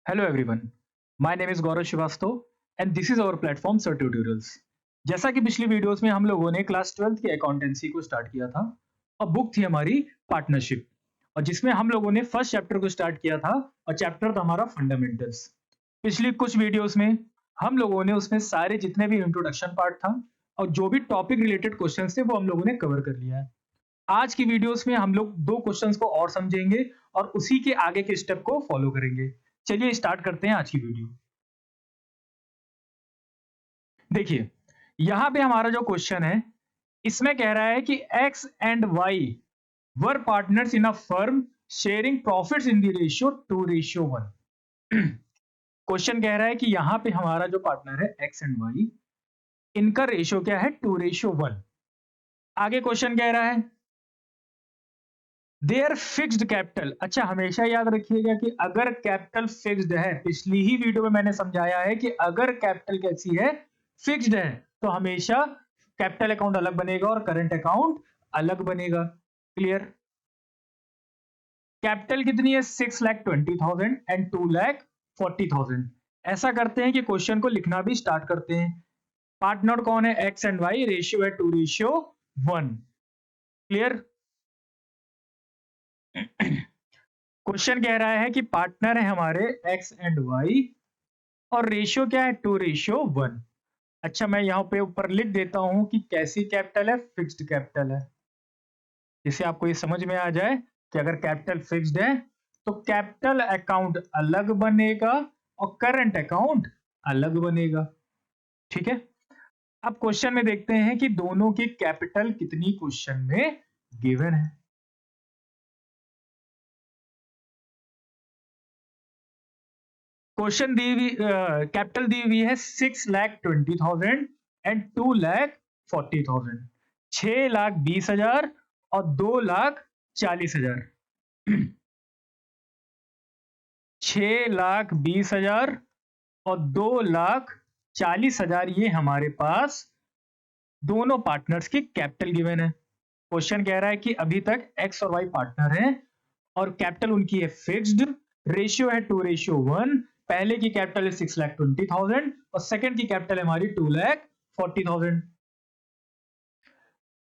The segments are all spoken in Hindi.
Hello everyone, my name is Gaurav Srivastava and this is our platform Sir Tutorials। जैसा कि पिछली वीडियोस में हम लोगों ने क्लास 12th की अकाउंटेंसी को स्टार्ट किया था और बुक थी हमारी पार्टनरशिप और जिसमें हम लोगों ने फर्स्ट चैप्टर को स्टार्ट किया था और चैप्टर था हमारा फंडामेंटल्स। पिछली कुछ वीडियोस में हम लोगों ने उसमें सारे जितने भी इंट्रोडक्शन पार्ट था और जो भी टॉपिक रिलेटेड क्वेश्चंस थे वो हम लोगों ने कवर कर लिया है। आज की वीडियोस में हम लोग दो क्वेश्चंस को और समझेंगे और उसी के आगे के स्टेप को फॉलो करेंगे। चलिए स्टार्ट करते हैं आज की वीडियो। देखिए, यहां पे हमारा जो क्वेश्चन है इसमें कह रहा है कि x and why were partners in a firm sharing profits in the ratio 2:1। Question कह रहा है कि यहां पे हमारा जो पार्टनर है एक्स एंड वाई, इनका रेशियो क्या है 2:1। आगे क्वेश्चन कह रहा है देयर फिक्स्ड कैपिटल। अच्छा, हमेशा याद रखिएगा कि अगर कैपिटल फिक्स्ड है, पिछली ही वीडियो में मैंने समझाया है कि अगर कैपिटल कैसी है, फिक्स्ड है, तो हमेशा कैपिटल अकाउंट अलग बनेगा और करंट अकाउंट अलग बनेगा। क्लियर? कैपिटल कितनी है 6,20,000 एंड 2,40,000। ऐसा करते हैं कि क्वेश्चन को लिखना भी स्टार्ट करते हैं। पार्टनर कौन है? एक्स एंड वाई, रेशियो है 2:1। क्लियर? क्वेश्चन कह रहा है कि पार्टनर है हमारे एक्स एंड वाई और रेशियो क्या है 2:1। अच्छा, मैं यहां पे ऊपर लिख देता हूं कि कैसी कैपिटल है, फिक्स्ड कैपिटल है, जिससे आपको ये समझ में आ जाए कि अगर कैपिटल फिक्स्ड है तो कैपिटल अकाउंट अलग बनेगा और करंट अकाउंट अलग बनेगा। ठीक है, अब क्वेश्चन में देखते हैं कि दोनों की कैपिटल कितनी क्वेश्चन में गिवन है। क्वेश्चन दी हुई कैपिटल दी हुई है 6,20,000 एंड 2,40,000। 6,20,000 और 2,40,000। 6,20,000 और 2,40,000 ये हमारे पास दोनों पार्टनर्स की कैपिटल गिवन है। क्वेश्चन कह रहा है कि अभी तक एक्स और वाई पार्टनर हैं और कैपिटल उनकी है फिक्स्ड, रेशियो है 2:1। पहले की कैपिटल है 6,20,000 और सेकंड की कैपिटल है हमारी 2,40,000।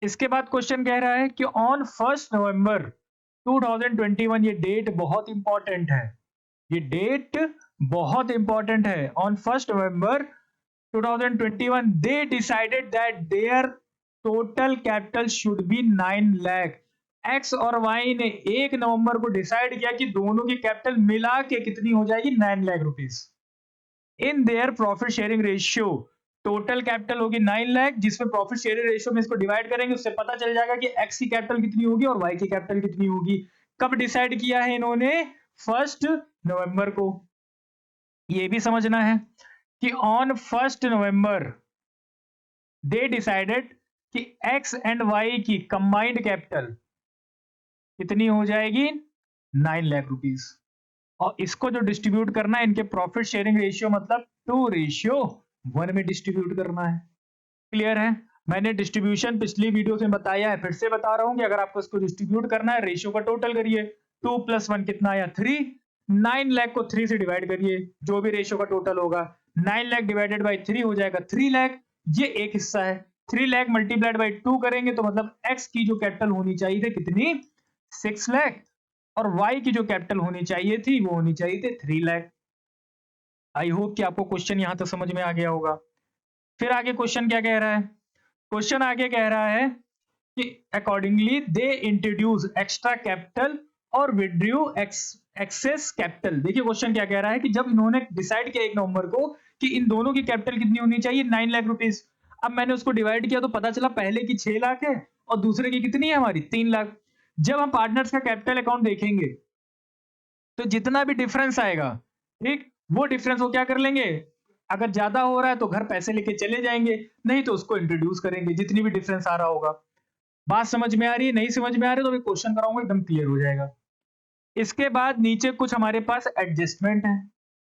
इसके बाद क्वेश्चन कह रहा है कि ऑन 1 नवंबर 2021, ये डेट बहुत इंपॉर्टेंट है, ये डेट बहुत इंपॉर्टेंट है। On 1 November 2021 they decided that their total capital should be 9 lakh. X और वाई ने 1 नवंबर को डिसाइड किया कि दोनों की कैपिटल मिला के कितनी हो जाएगी 9 lakh rupees. In their profit sharing ratio, total capital होगी 9 लाख, जिसमें प्रॉफिट शेयरिंग रेशियो में इसको डिवाइड करेंगे, उससे पता चल जाएगा कि एक्स की कैपिटल कितनी होगी और वाई की कैपिटल कितनी होगी। कब डिसाइड किया है इन्होंने? 1 नवंबर को। ये भी समझना है कि ऑन 1 नवंबर दे डिसाइडेड कि एक्स एंड वाई की कंबाइंड कैपिटल कितनी हो जाएगी 9 लाख रुपीस। और इसको जो डिस्ट्रीब्यूट करना है, इनके प्रॉफिट शेयरिंग रेशियो मतलब 2:1 में डिस्ट्रीब्यूट करना है। क्लियर है? मैंने डिस्ट्रीब्यूशन पिछली वीडियो में बताया है, फिर से बता रहा हूं कि अगर आपको इसको डिस्ट्रीब्यूट करना है, रेशियो का टोटल करिए। 2 + 1 कितना आया 3। 9 लाख को 3 से डिवाइड करिए, जो भी रेशियो का टोटल होगा 9 लाख डिवाइडेड बाई 3 हो जाएगा 3 लाख। ये एक हिस्सा है। 3 लाख मल्टीप्लाइड बाई 2 करेंगे तो मतलब एक्स की जो कैपिटल होनी चाहिए थी कितनी 6 लाख और वाई की जो कैपिटल होनी चाहिए थी वो होनी चाहिए थी 3 लाख। आई होप कि आपको क्वेश्चन यहां तक समझ में आ गया होगा। फिर आगे क्वेश्चन क्या कह रहा है? क्वेश्चन आगे कह रहा है कि accordingly they introduce extra capital और विड्रू एक्सेस कैपिटल। देखिए क्वेश्चन क्या कह रहा है कि जब इन्होंने डिसाइड किया 1 नवंबर को कि इन दोनों की कैपिटल कितनी होनी चाहिए 9 लाख रुपीस। अब मैंने उसको डिवाइड किया तो पता चला पहले की 6 लाख है और दूसरे की कितनी है हमारी 3 लाख। जब हम पार्टनर्स का कैपिटल अकाउंट देखेंगे तो जितना भी डिफरेंस आएगा, ठीक, वो डिफरेंस वो क्या कर लेंगे, अगर ज्यादा हो रहा है तो घर पैसे लेके चले जाएंगे, नहीं तो उसको इंट्रोड्यूस करेंगे जितनी भी डिफरेंस आ रहा होगा। बात समझ में आ रही है? नहीं समझ में आ रही तो मैं क्वेश्चन कराऊंगा, एकदम क्लियर हो जाएगा। इसके बाद नीचे कुछ हमारे पास एडजस्टमेंट है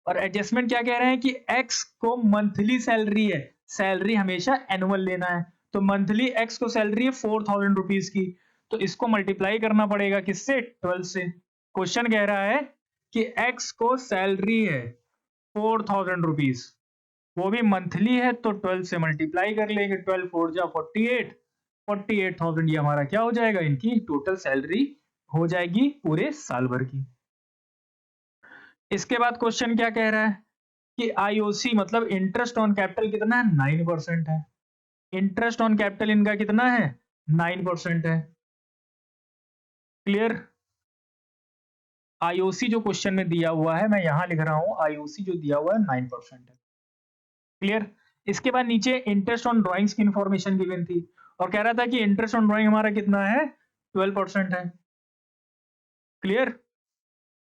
और एडजस्टमेंट क्या कह रहे हैं कि एक्स को मंथली सैलरी है, सैलरी हमेशा एनुअल लेना है, तो मंथली एक्स को सैलरी है 4,000 रुपीज की, तो इसको मल्टीप्लाई करना पड़ेगा किससे 12 से। क्वेश्चन कह रहा है कि एक्स को सैलरी है 4000 रुपीज, वो भी मंथली है, तो 12 से मल्टीप्लाई कर लेंगे, 12 4 जा 48, 48,000 ये हमारा क्या हो जाएगा, इनकी टोटल सैलरी हो जाएगी पूरे साल भर की। इसके बाद क्वेश्चन क्या कह रहा है कि आईओसी मतलब इंटरेस्ट ऑन कैपिटल कितना है, 9% है। इंटरेस्ट ऑन कैपिटल इनका कितना है, 9% है। क्लियर? आईओसी जो क्वेश्चन में दिया हुआ है, मैं यहां लिख रहा हूं, आईओसी जो दिया हुआ है 9% है। क्लियर? इसके बाद नीचे इंटरेस्ट ऑन ड्राइंग्स की इंफॉर्मेशन गिवन थी और कह रहा था कि इंटरेस्ट ऑन ड्राइंग हमारा कितना है, 12% है। क्लियर?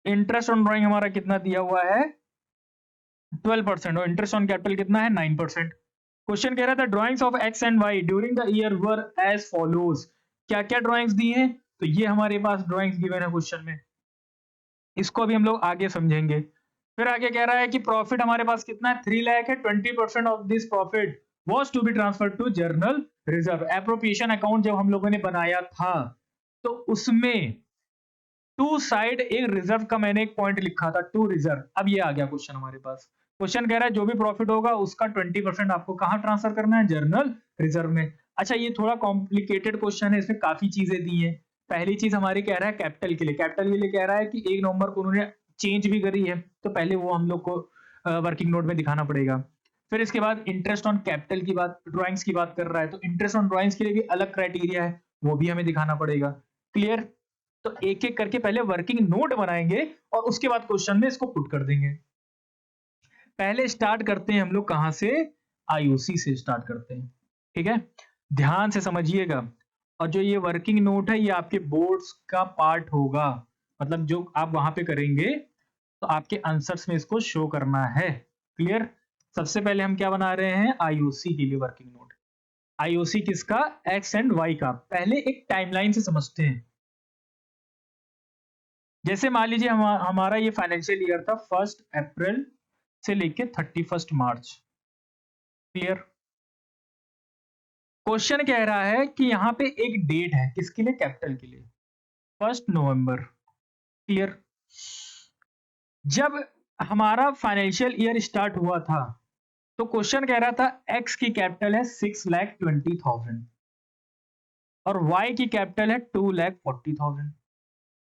इंटरेस्ट ऑन ड्राइंग हमारा कितना दिया हुआ है, 12%, और इंटरेस्ट ऑन कैपिटल कितना है, 9%। क्वेश्चन कह रहा था drawings of X and Y during the year were as follows. क्या क्या ड्राइंग्स दी हैं, तो ये हमारे पास ड्राइंग्स गिवन है क्वेश्चन में, इसको अभी हम लोग आगे समझेंगे। फिर आगे कह रहा है कि प्रॉफिट हमारे पास कितना है, 3 लाख है। 20% of this profit was to be transferred to general reserve. Appropriation account जब हम लोगों ने बनाया था, तो उसमें टू साइड एक रिजर्व का मैंने एक पॉइंट लिखा था, टू रिजर्व। अब ये आ गया क्वेश्चन हमारे पास। क्वेश्चन कह रहा है जो भी प्रॉफिट होगा उसका 20% आपको कहां ट्रांसफर करना है, जर्नल रिजर्व में। अच्छा, ये थोड़ा कॉम्प्लिकेटेड क्वेश्चन है, इसमें काफी चीजें दी हैं। पहली चीज हमारी कह रहा है कैपिटल के लिए, कैपिटल के लिए कह रहा है कि 1 नवंबर को उन्होंने चेंज भी करी है, तो पहले वो हम लोग को वर्किंग नोट में दिखाना पड़ेगा। फिर इसके बाद इंटरेस्ट ऑन कैपिटल की बात, ड्राइंग्स की बात कर रहा है, तो इंटरेस्ट ऑन ड्राइंग्स के लिए भी अलग क्राइटेरिया है, वो भी हमें दिखाना पड़ेगा। क्लियर? तो एक एक करके पहले वर्किंग नोट बनाएंगे और उसके बाद क्वेश्चन में इसको पुट कर देंगे। पहले स्टार्ट करते हैं हम लोग कहां से, आईओसी से स्टार्ट करते हैं। ठीक है, ध्यान से समझिएगा। और जो ये वर्किंग नोट है, ये आपके बोर्ड्स का पार्ट होगा, मतलब जो आप वहां पे करेंगे तो आपके आंसर्स में इसको शो करना है। क्लियर? सबसे पहले हम क्या बना रहे हैं, आईओसी के लिए वर्किंग नोट। आईओसी किसका, एक्स एंड वाई का। पहले एक टाइमलाइन से समझते हैं। जैसे मान लीजिए हमारा ये फाइनेंशियल ईयर था 1 अप्रैल से लेके 31 मार्च। क्लियर? क्वेश्चन कह रहा है कि यहां पे एक डेट है, किसके लिए, कैपिटल के लिए, 1 नवंबर। क्लियर? जब हमारा फाइनेंशियल ईयर स्टार्ट हुआ था, तो क्वेश्चन कह रहा था एक्स की कैपिटल है 6,20,000 और वाई की कैपिटल है 2,40,000।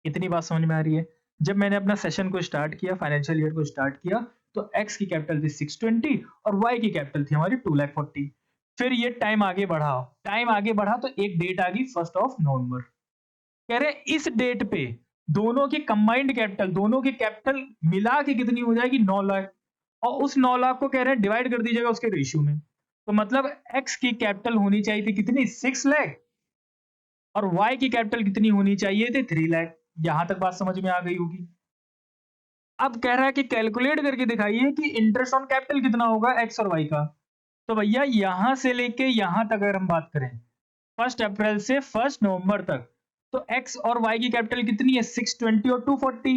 इतनी बात समझ में आ रही है? जब मैंने अपना सेशन को स्टार्ट किया, फाइनेंशियल ईयर को स्टार्ट किया, तो एक्स की कैपिटल थी 620 और वाई की कैपिटल थी हमारी 2,40,000। फिर ये टाइम आगे बढ़ा, तो एक डेट आ गई 1 नवंबर। कह रहे इस डेट पे दोनों की कंबाइंड कैपिटल, दोनों की कैपिटल मिला के कितनी हो जाएगी, 9 लाख। और उस 9 लाख को कह रहे हैं डिवाइड कर दीजिएगा उसके रेशियो में। तो मतलब एक्स की कैपिटल होनी चाहिए थी कितनी, 6 लाख, और वाई की कैपिटल कितनी होनी चाहिए थी, 3 लाख। यहां तक बात समझ में आ गई होगी। अब कह रहा है कि कैलकुलेट करके दिखाइए कि इंटरेस्ट ऑन कैपिटल कितना होगा एक्स और वाई का। तो भैया यहां से लेके यहां तक अगर हम बात करें, 1 अप्रैल से 1 नवंबर तक, तो एक्स और वाई की कैपिटल कितनी है, 620 और 240।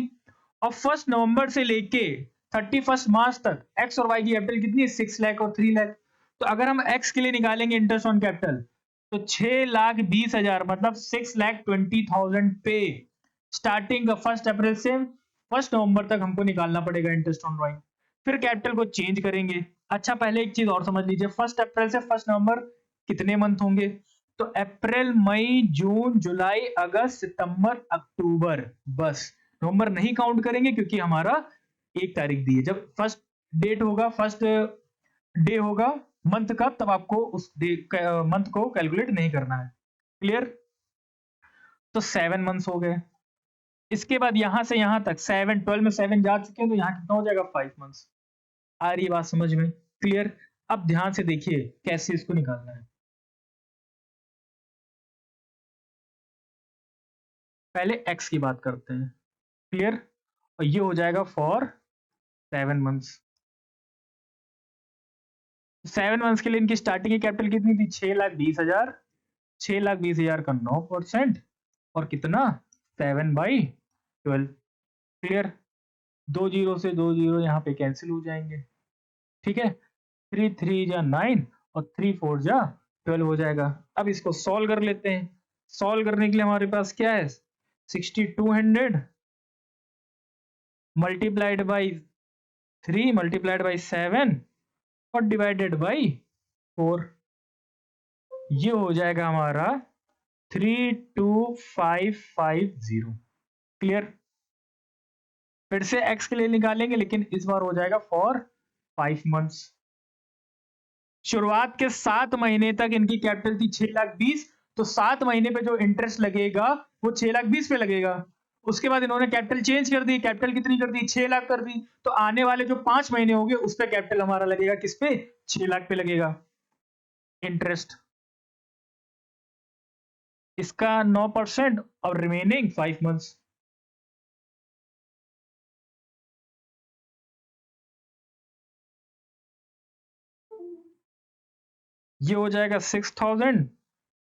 और 1 नवंबर से लेके 31 मार्च तक एक्स और वाई की कैपिटल कितनी है, 6 लाख और 3 लाख। तो अगर हम एक्स के लिए निकालेंगे इंटरेस्ट ऑन कैपिटल, तो 6,20,000 मतलब 6,20,000 पे स्टार्टिंग 1 अप्रैल से 1 नवंबर तक हमको निकालना पड़ेगा इंटरेस्ट ऑन ड्राइंग। फिर कैपिटल को चेंज करेंगे। अच्छा, पहले एक चीज और समझ लीजिए, 1 अप्रैल से 1 नवंबर कितने मंथ होंगे, तो अप्रैल, मई, जून, जुलाई, अगस्त, सितंबर, अक्टूबर, बस। नवंबर नहीं काउंट करेंगे क्योंकि हमारा 1 तारीख दी है। जब फर्स्ट डेट होगा, फर्स्ट डे होगा मंथ का, तब आपको उस डे मंथ को कैलकुलेट नहीं करना है। क्लियर? तो 7 मंथ्स हो गए। इसके बाद यहां से यहां तक 7, 12 में 7 जा चुके हैं, तो यहां कितना हो जाएगा, 5 मंथ्स। आ रही है बात समझ में? क्लियर? अब ध्यान से देखिए कैसे इसको निकालना है। पहले एक्स की बात करते हैं। क्लियर? और ये हो जाएगा फॉर 7 मंथ्स। 7 मंथ्स के लिए इनकी स्टार्टिंग की कैपिटल कितनी थी, 6,20,000। 6,20,000 का 9% और कितना, 7/12। क्लियर? 2 जीरो से 2 जीरो यहाँ पे कैंसिल हो जाएंगे। ठीक है, 3 3 जा 9 और 3 4 जा 12 हो जाएगा। अब इसको सॉल्व कर लेते हैं। सॉल्व करने के लिए हमारे पास क्या है, 6200 मल्टीप्लाइड बाई 3 मल्टीप्लाइड बाई 7 और डिवाइडेड बाई 4। ये हो जाएगा हमारा 32550। क्लियर? फिर से x के लिए निकालेंगे, लेकिन इस बार हो जाएगा फॉर 5 मंथ्स। शुरुआत के 7 महीने तक इनकी कैपिटल थी 6,20,000, तो 7 महीने पे जो इंटरेस्ट लगेगा वो 6,20,000 पे लगेगा। उसके बाद इन्होंने कैपिटल चेंज कर दी, कैपिटल कितनी कर दी? 6 लाख कर दी। तो आने वाले जो 5 महीने होंगे उस पे कैपिटल हमारा लगेगा किस पे? 6 लाख पे लगेगा इंटरेस्ट। इसका 9% और रिमेनिंग 5 मंथ्स। ये हो जाएगा 6,000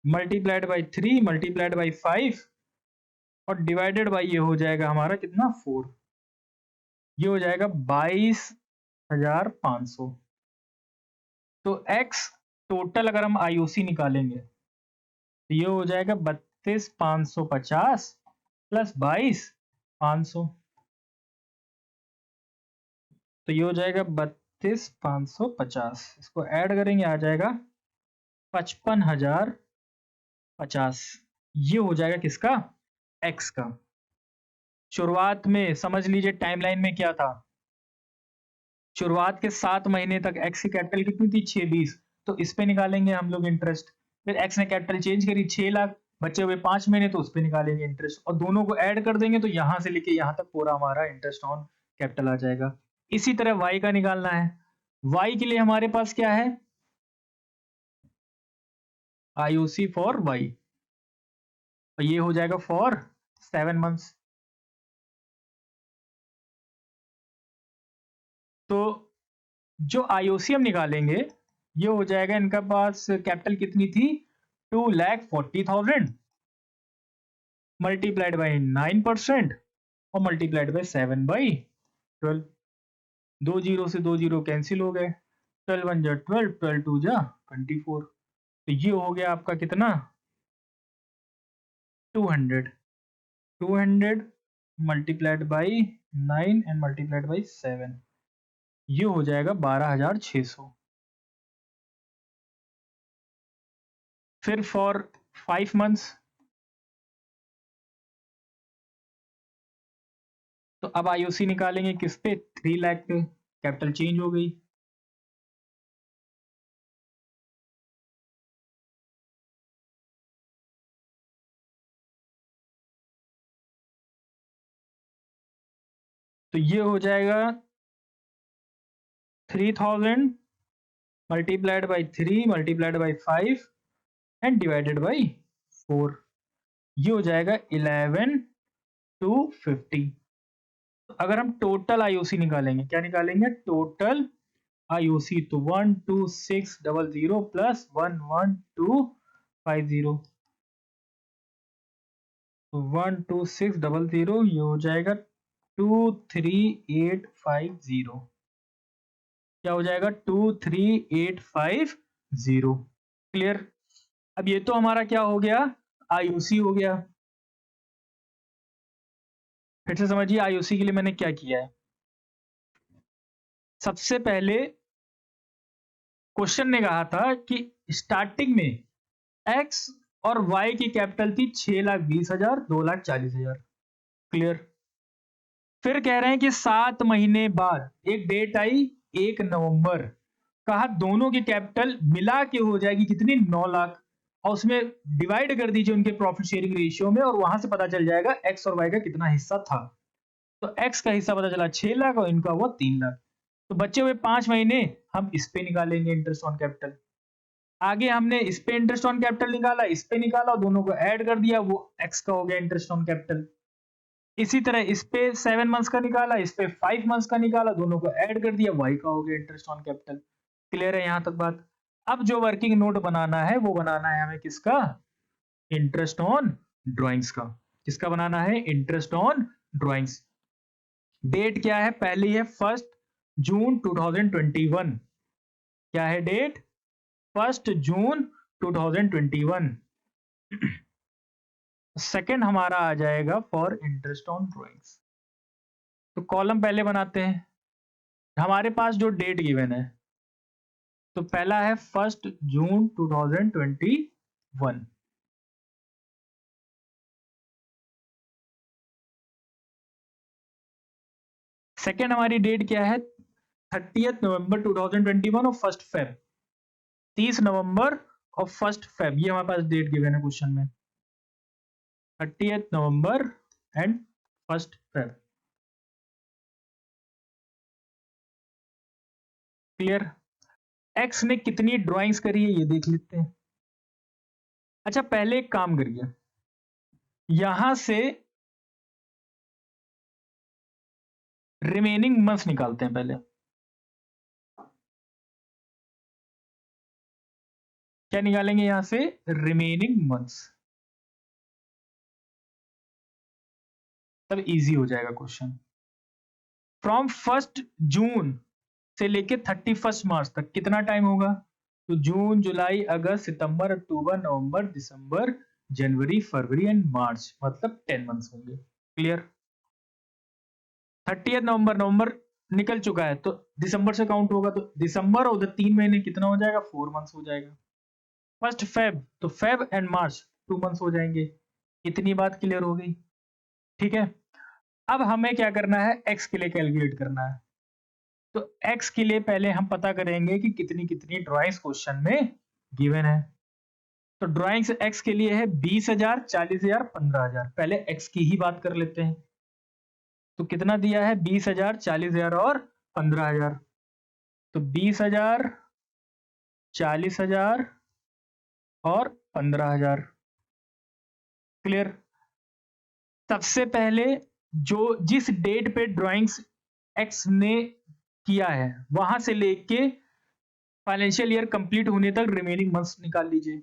मल्टीप्लाइड बाई 3 मल्टीप्लाइड बाई 5 और डिवाइडेड बाई ये हो जाएगा हमारा कितना? 4। ये हो जाएगा 22,500। तो x टोटल अगर हम आईओसी निकालेंगे तो ये हो जाएगा 32,550 प्लस 22,500। तो ये हो जाएगा 32,550। इसको ऐड करेंगे आ जाएगा 55,050। ये हो जाएगा किसका? x का। शुरुआत में समझ लीजिए टाइमलाइन में क्या था। शुरुआत के 7 महीने तक x की कैपिटल कितनी थी? 620। तो इस पे निकालेंगे हम लोग इंटरेस्ट। फिर x ने कैपिटल चेंज करी 6 लाख, बचे हुए 5 महीने तो उस पे निकालेंगे इंटरेस्ट, और दोनों को ऐड कर देंगे तो यहां से लेके यहां तक पूरा हमारा इंटरेस्ट ऑन कैपिटल आ जाएगा। इसी तरह y का निकालना है। y के लिए हमारे पास क्या है? IOC फॉर y, और ये हो जाएगा फॉर 7 मंथ्स। तो जो IOC हम निकालेंगे ये हो जाएगा, इनका पास कैपिटल कितनी थी? 2,40,000 मल्टीप्लाइड बाई 9% और मल्टीप्लाइड बाई 7/12। 2 जीरो से 2 जीरो कैंसिल हो गए। 12 1 जा 12, 12 2 जा 24। तो ये हो गया आपका कितना? 200। 200 multiplied by 9 and multiplied by 7, ये हो जाएगा 12,600। फिर फॉर 5 मंथ्स, तो अब आईओसी निकालेंगे किस पे? 3 लाख पे। कैपिटल चेंज हो गई। तो ये हो जाएगा 3,000 multiplied by 3 multiplied by 5 and divided by 4। ये हो जाएगा 11,250। अगर हम टोटल आईओसी निकालेंगे, क्या निकालेंगे? टोटल आईओसी, तो 12600 प्लस 11250, तो 12600 ये हो जाएगा 23850। क्या हो जाएगा? 23850। क्लियर? अब ये तो हमारा क्या हो गया? आईओसी हो गया। फिर से समझिए आईओसी के लिए मैंने क्या किया है। सबसे पहले क्वेश्चन ने कहा था कि स्टार्टिंग में x और y की कैपिटल थी 6,20,000 2,40,000। क्लियर? फिर कह रहे हैं कि 7 महीने बाद एक डेट आई 1 नवंबर, कहा दोनों की कैपिटल मिला के हो जाएगी कितनी? 9 लाख, और उसमें डिवाइड कर दीजिए उनके प्रॉफिट शेयरिंग रेशियो में और वहां से पता चल जाएगा x और y का कितना हिस्सा था। तो x का हिस्सा पता चला 6 लाख और इनका हुआ 3 लाख। तो बचे हुए 5 महीने हम इस पे निकालेंगे इंटरेस्ट ऑन कैपिटल। आगे हमने इस पे इंटरेस्ट ऑन कैपिटल निकाला, इस पे निकाला, दोनों को ऐड कर दिया, वो x का हो गया इंटरेस्ट ऑन कैपिटल। इसी तरह इस पे 7 मंथ्स का निकाला, इस पे 5 मंथ्स का निकाला, दोनों को ऐड कर दिया, y का हो गया इंटरेस्ट ऑन कैपिटल। क्लियर है यहां तक बात? अब जो वर्किंग नोट बनाना है वो बनाना है हमें किसका? इंटरेस्ट ऑन ड्राइंग्स का। किसका बनाना है? Interest on drawings. डेट क्या है? पहली है 1 जून 2021। क्या है डेट? 1 जून 2021। सेकंड हमारा आ जाएगा फॉर इंटरेस्ट ऑन ड्राइंग्स। तो कॉलम पहले बनाते हैं। हमारे पास जो डेट गिवन है, तो पहला है 1 जून 2021। सेकेंड हमारी डेट क्या है? 30 नवंबर 2021 और 1 फेब, 30 नवंबर और 1 फेब, ये हमारे पास डेट गिवन है क्वेश्चन में, 30 नवंबर एंड 1 फेब। क्लियर? एक्स ने कितनी ड्राइंग्स करी है ये देख लेते हैं। अच्छा, पहले एक काम करिए, यहां से रिमेनिंग मंथ्स निकालते हैं पहले। क्या निकालेंगे यहां से? रिमेनिंग मंथ्स, तब इजी हो जाएगा क्वेश्चन। फ्रॉम 1 जून से लेके 31 मार्च तक कितना टाइम होगा? तो जून, जुलाई, अगस्त, सितंबर, अक्टूबर, नवंबर, दिसंबर, जनवरी, फरवरी एंड मार्च, मतलब 10 मंथ्स होंगे। क्लियर? 30 नवंबर, नवंबर निकल चुका है तो दिसंबर से काउंट होगा, तो दिसंबर और उधर 3 महीने कितना हो जाएगा? 4 मंथ्स हो जाएगा। 1 फेब, तो फेब एंड मार्च 2 मंथ्स हो जाएंगे। इतनी बात क्लियर हो गई? ठीक है। अब हमें क्या करना है? एक्स के लिए कैलकुलेट करना है। तो एक्स के लिए पहले हम पता करेंगे कि कितनी कितनी ड्राइंग्स क्वेश्चन में गिवन है। तो ड्राइंग्स एक्स के लिए है 20,000, 40,000, 15,000। पहले एक्स की ही बात कर लेते हैं। तो कितना दिया है? 20,000, 40,000 और 15,000। तो 20,000, 40,000 और 15,000। क्लियर? सबसे पहले जो जिस डेट पे ड्राइंग्स एक्स ने किया है वहां से लेके फाइनेंशियल ईयर कंप्लीट होने तक रिमेनिंग मंथ्स निकाल लीजिए।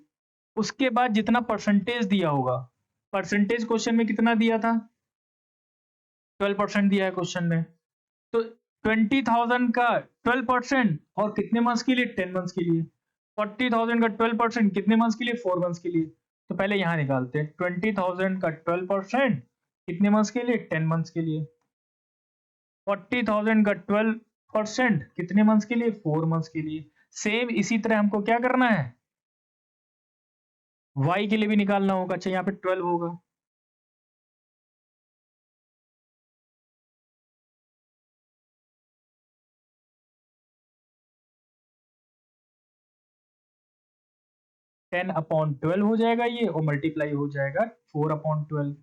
उसके बाद जितना परसेंटेज दिया होगा, परसेंटेज क्वेश्चन में कितना दिया था? 12% दिया है क्वेश्चन में। तो 20,000 का 12% और कितने मंथ्स के लिए? 10 मंथ्स के लिए। 40,000 का 12% कितने मंथ्स के लिए? 4 मंथ्स के लिए। तो पहले यहां निकालते हैं, 20,000 का 12% कितने मंथ्स के लिए? 10 मंथ्स के लिए। 40,000 का 12% कितने मंथ्स के लिए? 4 मंथ्स के लिए। सेम इसी तरह हमको क्या करना है? y के लिए भी निकालना होगा। अच्छा, यहाँ पे 12 होगा, टेन अपॉन 12 हो जाएगा ये, और मल्टीप्लाई हो जाएगा 4/12।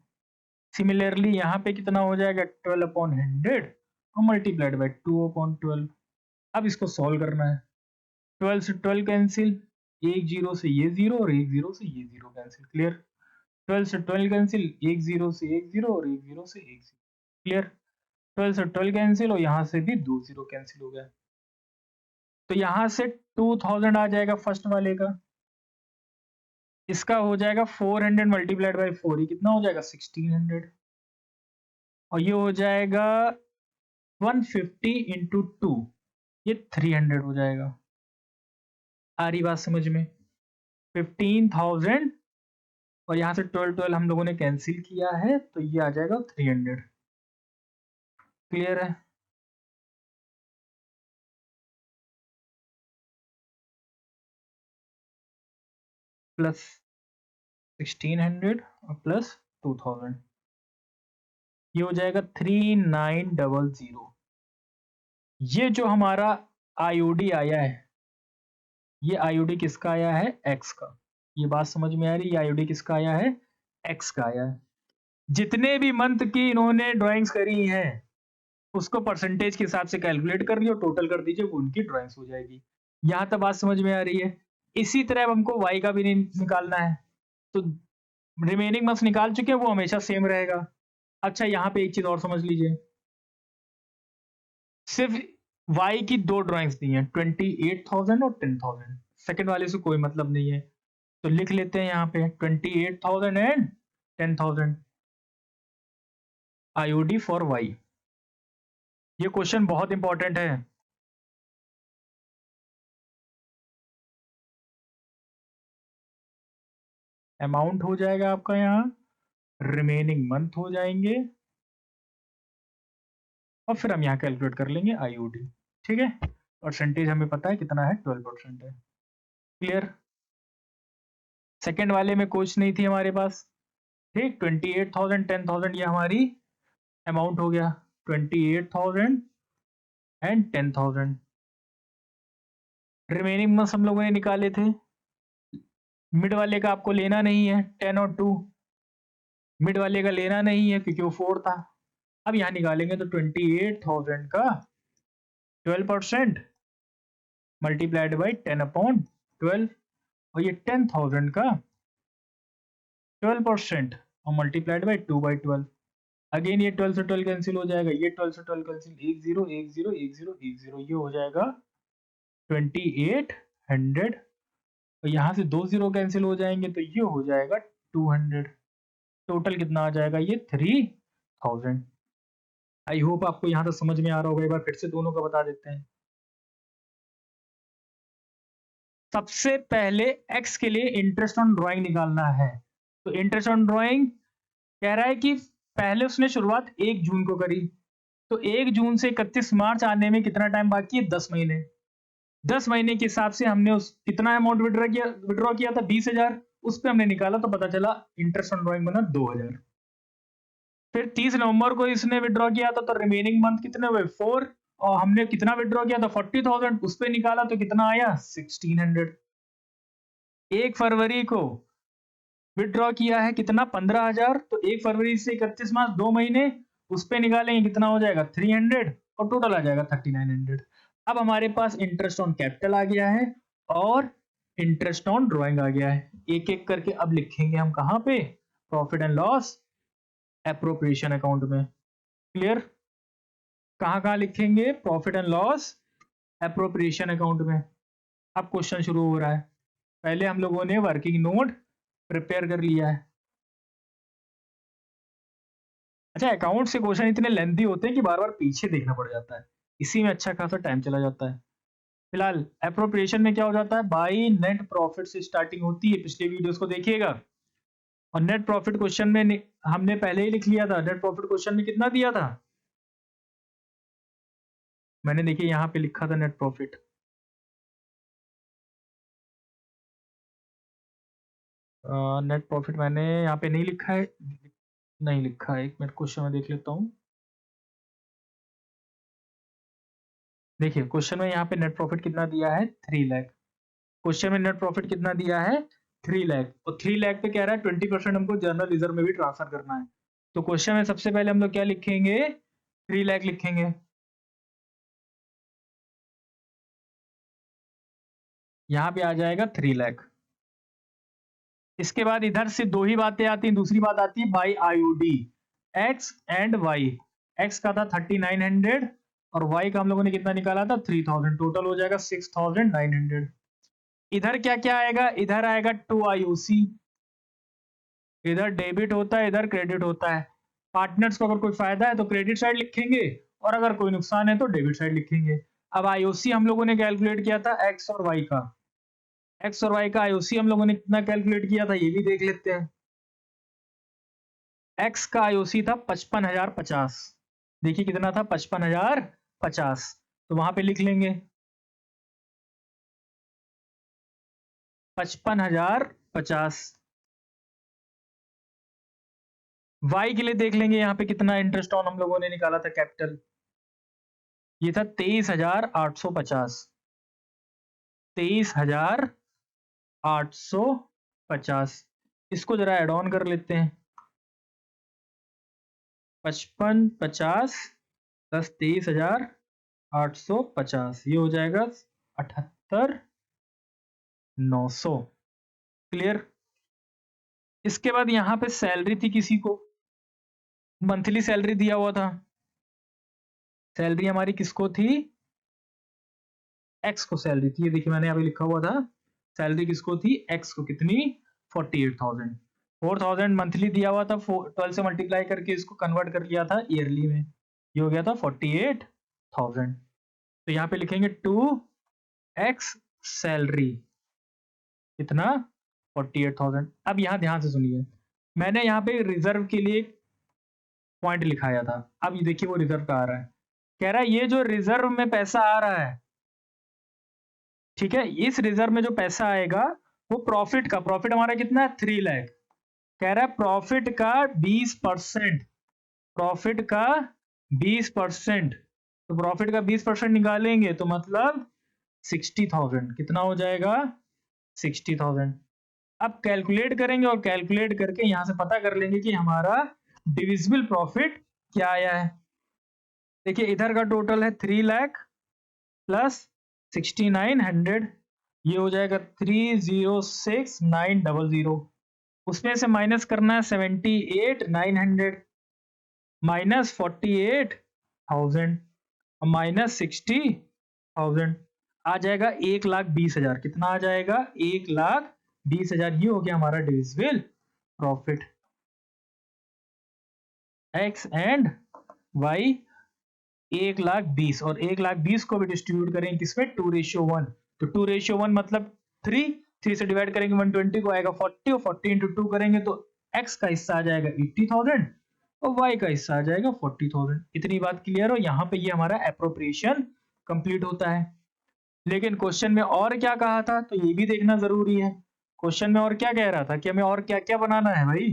सिमिलरली यहाँ पे कितना हो जाएगा? 12/100 और मल्टीप्लाइड बाई 2/12। अब इसको सॉल्व करना है। 12 से 12 कैंसिल, एक जीरो से ये जीरो और एक जीरो से ये जीरो कैंसिल। क्लियर? 12 से 12 कैंसिल, एक जीरो से एक जीरो और एक जीरो से एक जीरो। क्लियर? 12 से 12 कैंसिल और यहाँ से भी दो जीरो कैंसिल हो गया। तो यहाँ से 2000 आ जाएगा फर्स्ट वाले का। इसका हो जाएगा 400 मल्टीप्लाइड बाई 4, ये कितना हो जाएगा? 1600। और ये हो जाएगा 150 इंटू 2, ये 300 हो जाएगा। आ रही बात समझ में? 15,000 और यहाँ से 12 12 हम लोगों ने कैंसिल किया है, तो ये आ जाएगा 300। क्लियर है? प्लस 1600 और प्लस 2000, ये हो जाएगा 3900। ये जो हमारा आईओडी आया है, ये आईओडी किसका आया है? एक्स का। ये बात समझ में आ रही है? आईओडी किसका आया है? एक्स का आया है। जितने भी मंथ की इन्होंने ड्राइंग्स करी हैं उसको परसेंटेज के हिसाब से कैलकुलेट कर लियो, टोटल कर दीजिए, वो उनकी ड्राइंग्स हो जाएगी। यहां तक बात समझ में आ रही है? इसी तरह अब हमको वाई का भी निकालना है। तो रिमेनिंग मंथ्स निकाल चुके हैं, वो हमेशा सेम रहेगा। अच्छा, यहाँ पे एक चीज और समझ लीजिए, सिर्फ वाई की दो ड्राइंग्स दी हैं, 28,000 और 10,000। सेकंड वाले से कोई मतलब नहीं है, तो लिख लेते हैं यहाँ पे 28,000 एंड 10,000 आईओडी फॉर वाई। ये क्वेश्चन बहुत इंपॉर्टेंट है। अमाउंट हो जाएगा आपका यहाँ, रिमेनिंग मंथ हो जाएंगे, और फिर हम यहाँ कैलकुलेट कर लेंगे IOD। ठीक है, परसेंटेज हमें पता है कितना है, 12% है। क्लियर? सेकेंड वाले में कुछ नहीं थी हमारे पास। ठीक, 28,000 10,000 ये हमारी अमाउंट हो गया, 28,000 एंड 10,000। रिमेनिंग मंथ हम लोगों ने निकाले थे। मिड वाले का आपको लेना नहीं है, 10 और 2 मिड वाले का लेना नहीं है क्योंकि वो 4 था। अब यहाँ निकालेंगे तो 28,000 का 12% मल्टीप्लाइड बाई 10/12 और ये 10,000 का 12% और मल्टीप्लाइड बाई 2/12। अगेन ये 12 से 12 कैंसिल हो जाएगा, ये 12 से 12 कैंसिल, 1 0 1 0 1 0 1 0, ये हो जाएगा 2800 और यहाँ से 2 0 कैंसिल हो जाएंगे तो ये हो जाएगा 200। टोटल कितना आ जाएगा, ये 3000। आई होप आपको यहाँ तक समझ में आ रहा होगा। एक बार फिर से दोनों का बता देते हैं। सबसे पहले x के लिए इंटरेस्ट ऑन ड्राइंग निकालना है। तो इंटरेस्ट ऑन ड्राइंग कह रहा है कि पहले उसने शुरुआत 1 जून को करी, तो 1 जून से 31 मार्च आने में कितना टाइम बाकी है, 10 महीने। 10 महीने के हिसाब से हमने उस कितना अमाउंट विड्रॉ किया था, 20,000। उस पे हमने निकाला तो पता चला इंटरेस्ट ऑन ड्राइंग बना 2,000। फिर 30 नवंबर को इसने विड्रॉ किया था, तो रिमेनिंग मंथ कितने हुए, 4। और हमने कितना विड्रॉ किया था, 40,000। उस पे निकाला तो कितना आया, 1600। 1 फरवरी को विड्रॉ किया है कितना, 15,000। तो 1 फरवरी से 31 मार्च 2 महीने, उस पे निकालेंगे कितना हो जाएगा, 300 और टोटल आ जाएगा 3900। अब हमारे पास इंटरेस्ट ऑन कैपिटल आ गया है और इंटरेस्ट ऑन ड्राइंग आ गया है। एक एक करके अब लिखेंगे हम कहाँ पे, profit and loss appropriation account में। क्लियर? कहाँ कहाँ लिखेंगे, profit and loss appropriation account में। अब क्वेश्चन शुरू हो रहा है। पहले हम लोगों ने वर्किंग नोट प्रिपेयर कर लिया है। अच्छा, अकाउंट से क्वेश्चन इतने लेंथी होते हैं कि बार बार पीछे देखना पड़ जाता है, इसी में अच्छा खासा टाइम चला जाता है। फिलहाल एप्रोप्रिएशन में क्या हो जाता है, बाई नेट प्रॉफिट से स्टार्टिंग होती है। पिछले वीडियोस को देखिएगा। और नेट प्रॉफिट क्वेश्चन में हमने पहले ही लिख लिया था। नेट प्रॉफिट क्वेश्चन में कितना दिया था, मैंने देखिए यहाँ पे लिखा था नेट प्रॉफिट। नेट प्रॉफिट मैंने यहाँ पे नहीं लिखा है, नहीं लिखा है। एक मिनट क्वेश्चन में देख लेता हूँ। देखिए क्वेश्चन में यहाँ पे नेट प्रॉफिट कितना दिया है, 3 लाख। क्वेश्चन में नेट प्रॉफिट कितना दिया है, 3 लाख। और 3 लाख पे कह रहा है 20% हमको जर्नल रिजर्व में भी ट्रांसफर करना है। तो क्वेश्चन में सबसे पहले हम लोग क्या लिखेंगे, 3 लाख लिखेंगे। यहाँ पे आ जाएगा 3 लाख। इसके बाद इधर से दो ही बातें आती हैं। दूसरी बात आती है by IOD, X and Y. X का था 3900 और वाई का हम लोगों ने कितना निकाला था, 3000। टोटल हो जाएगा 6900। इधर क्या क्या आएगा, इधर आएगा 2 IOC। इधर डेबिट होता है, इधर क्रेडिट होता है। पार्टनर्स को अगर कोई फायदा है तो क्रेडिट साइड लिखेंगे और अगर कोई नुकसान है तो डेबिट साइड लिखेंगे। अब आईओसी हम लोगों ने कैलकुलेट किया था एक्स और वाई का। एक्स और वाई का आईओसी हम लोगों ने कितना कैलकुलेट किया था, ये भी देख लेते हैं। एक्स का आईओसी था 55,050। देखिए कितना था, 55,050। तो वहां पे लिख लेंगे 55,050। वाई के लिए देख लेंगे यहाँ पे कितना इंटरेस्ट ऑन हम लोगों ने निकाला था कैपिटल, ये था 23,850। 23,850। इसको जरा एड ऑन कर लेते हैं। 5550 प्लस 23,850, ये हो जाएगा 78,900। क्लियर? इसके बाद यहाँ पे सैलरी थी किसी को, मंथली सैलरी दिया हुआ था। सैलरी हमारी किसको थी, एक्स को सैलरी थी। ये देखिए मैंने यहाँ पे लिखा हुआ था, सैलरी किसको थी, एक्स को। कितनी, 48,000। 4,000 मंथली दिया हुआ था, 12 से मल्टीप्लाई करके इसको कन्वर्ट कर लिया था ईयरली में, ये हो गया था 48,000। तो यहाँ पे लिखेंगे 2x सैलरी कितना, 48,000। अब यहाँ ध्यान से सुनिए, मैंने यहाँ पे रिजर्व के लिए पॉइंट लिखाया था। अब ये देखिए वो रिजर्व का आ रहा है। कह रहा है ये जो रिजर्व में पैसा आ रहा है, ठीक है, इस रिजर्व में जो पैसा आएगा वो प्रॉफिट हमारा कितना है 3 लाख। कह रहा है प्रॉफिट का 20%, प्रॉफिट का 20%, तो प्रॉफिट का 20% निकालेंगे तो मतलब 60,000, कितना हो जाएगा 60,000। अब कैलकुलेट करेंगे और कैलकुलेट करके यहां से पता कर लेंगे कि हमारा डिविजिबल प्रॉफिट क्या आया है। देखिए इधर का टोटल है 3 लाख प्लस 6900, ये हो जाएगा 306900। उसमें से माइनस करना है 78,900 माइनस 48,000 माइनस 60,000, आ जाएगा 1,20,000। कितना आ जाएगा 1,20,000। ये हो गया हमारा divisible profit. X and Y 1,20,000 और 1,20,000 को भी डिस्ट्रीब्यूट करेंगे किसमें 2:1, तो 2:1 मतलब 3 से डिवाइड करेंगे 120 को आएगा 40 और 40 इंटू 2 करेंगे तो x का हिस्सा आ जाएगा 80,000 और y का हिस्सा आ जाएगा 40,000। इतनी बात क्लियर हो, यहाँ पे ये हमारा अप्रोप्रिएशन कंप्लीट होता है। लेकिन क्वेश्चन में और क्या कहा था तो ये भी देखना जरूरी है। क्वेश्चन में और क्या कह रहा था कि हमें और क्या क्या बनाना है भाई।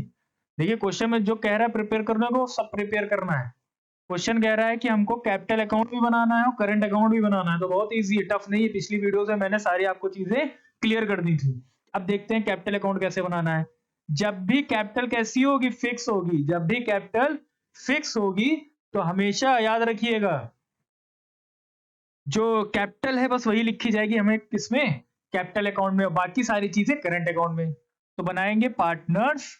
देखिए क्वेश्चन में जो कह रहा है प्रिपेयर करने को सब प्रिपेयर करना है। क्वेश्चन कह रहा है कि हमको कैपिटल अकाउंट भी बनाना है और करंट अकाउंट भी बनाना है, तो बहुत इजी है, टफ नहीं है। पिछली वीडियो से मैंने सारी आपको चीजें क्लियर कर दी थी। अब देखते हैं कैपिटल अकाउंट कैसे बनाना है। जब भी कैपिटल कैसी होगी फिक्स होगी, जब भी कैपिटल फिक्स होगी तो हमेशा याद रखिएगा जो कैपिटल है बस वही लिखी जाएगी हमें किसमें कैपिटल अकाउंट में, और बाकी सारी चीजें करंट अकाउंट में। तो बनाएंगे पार्टनर्स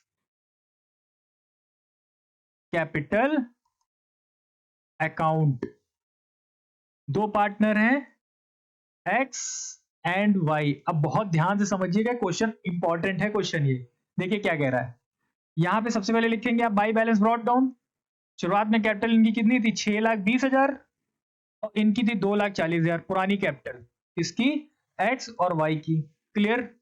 कैपिटल अकाउंट। दो पार्टनर हैं एक्स एंड वाई। अब बहुत ध्यान से समझिएगा, क्वेश्चन इंपॉर्टेंट है क्वेश्चन ये। देखिए क्या कह रहा है, यहां पे सबसे पहले लिखेंगे आप बाई बैलेंस ब्रॉट डाउन। शुरुआत में कैपिटल इनकी कितनी थी 6,20,000 और इनकी थी 2,40,000 पुरानी कैपिटल, इसकी एक्स और वाई की। क्लियर।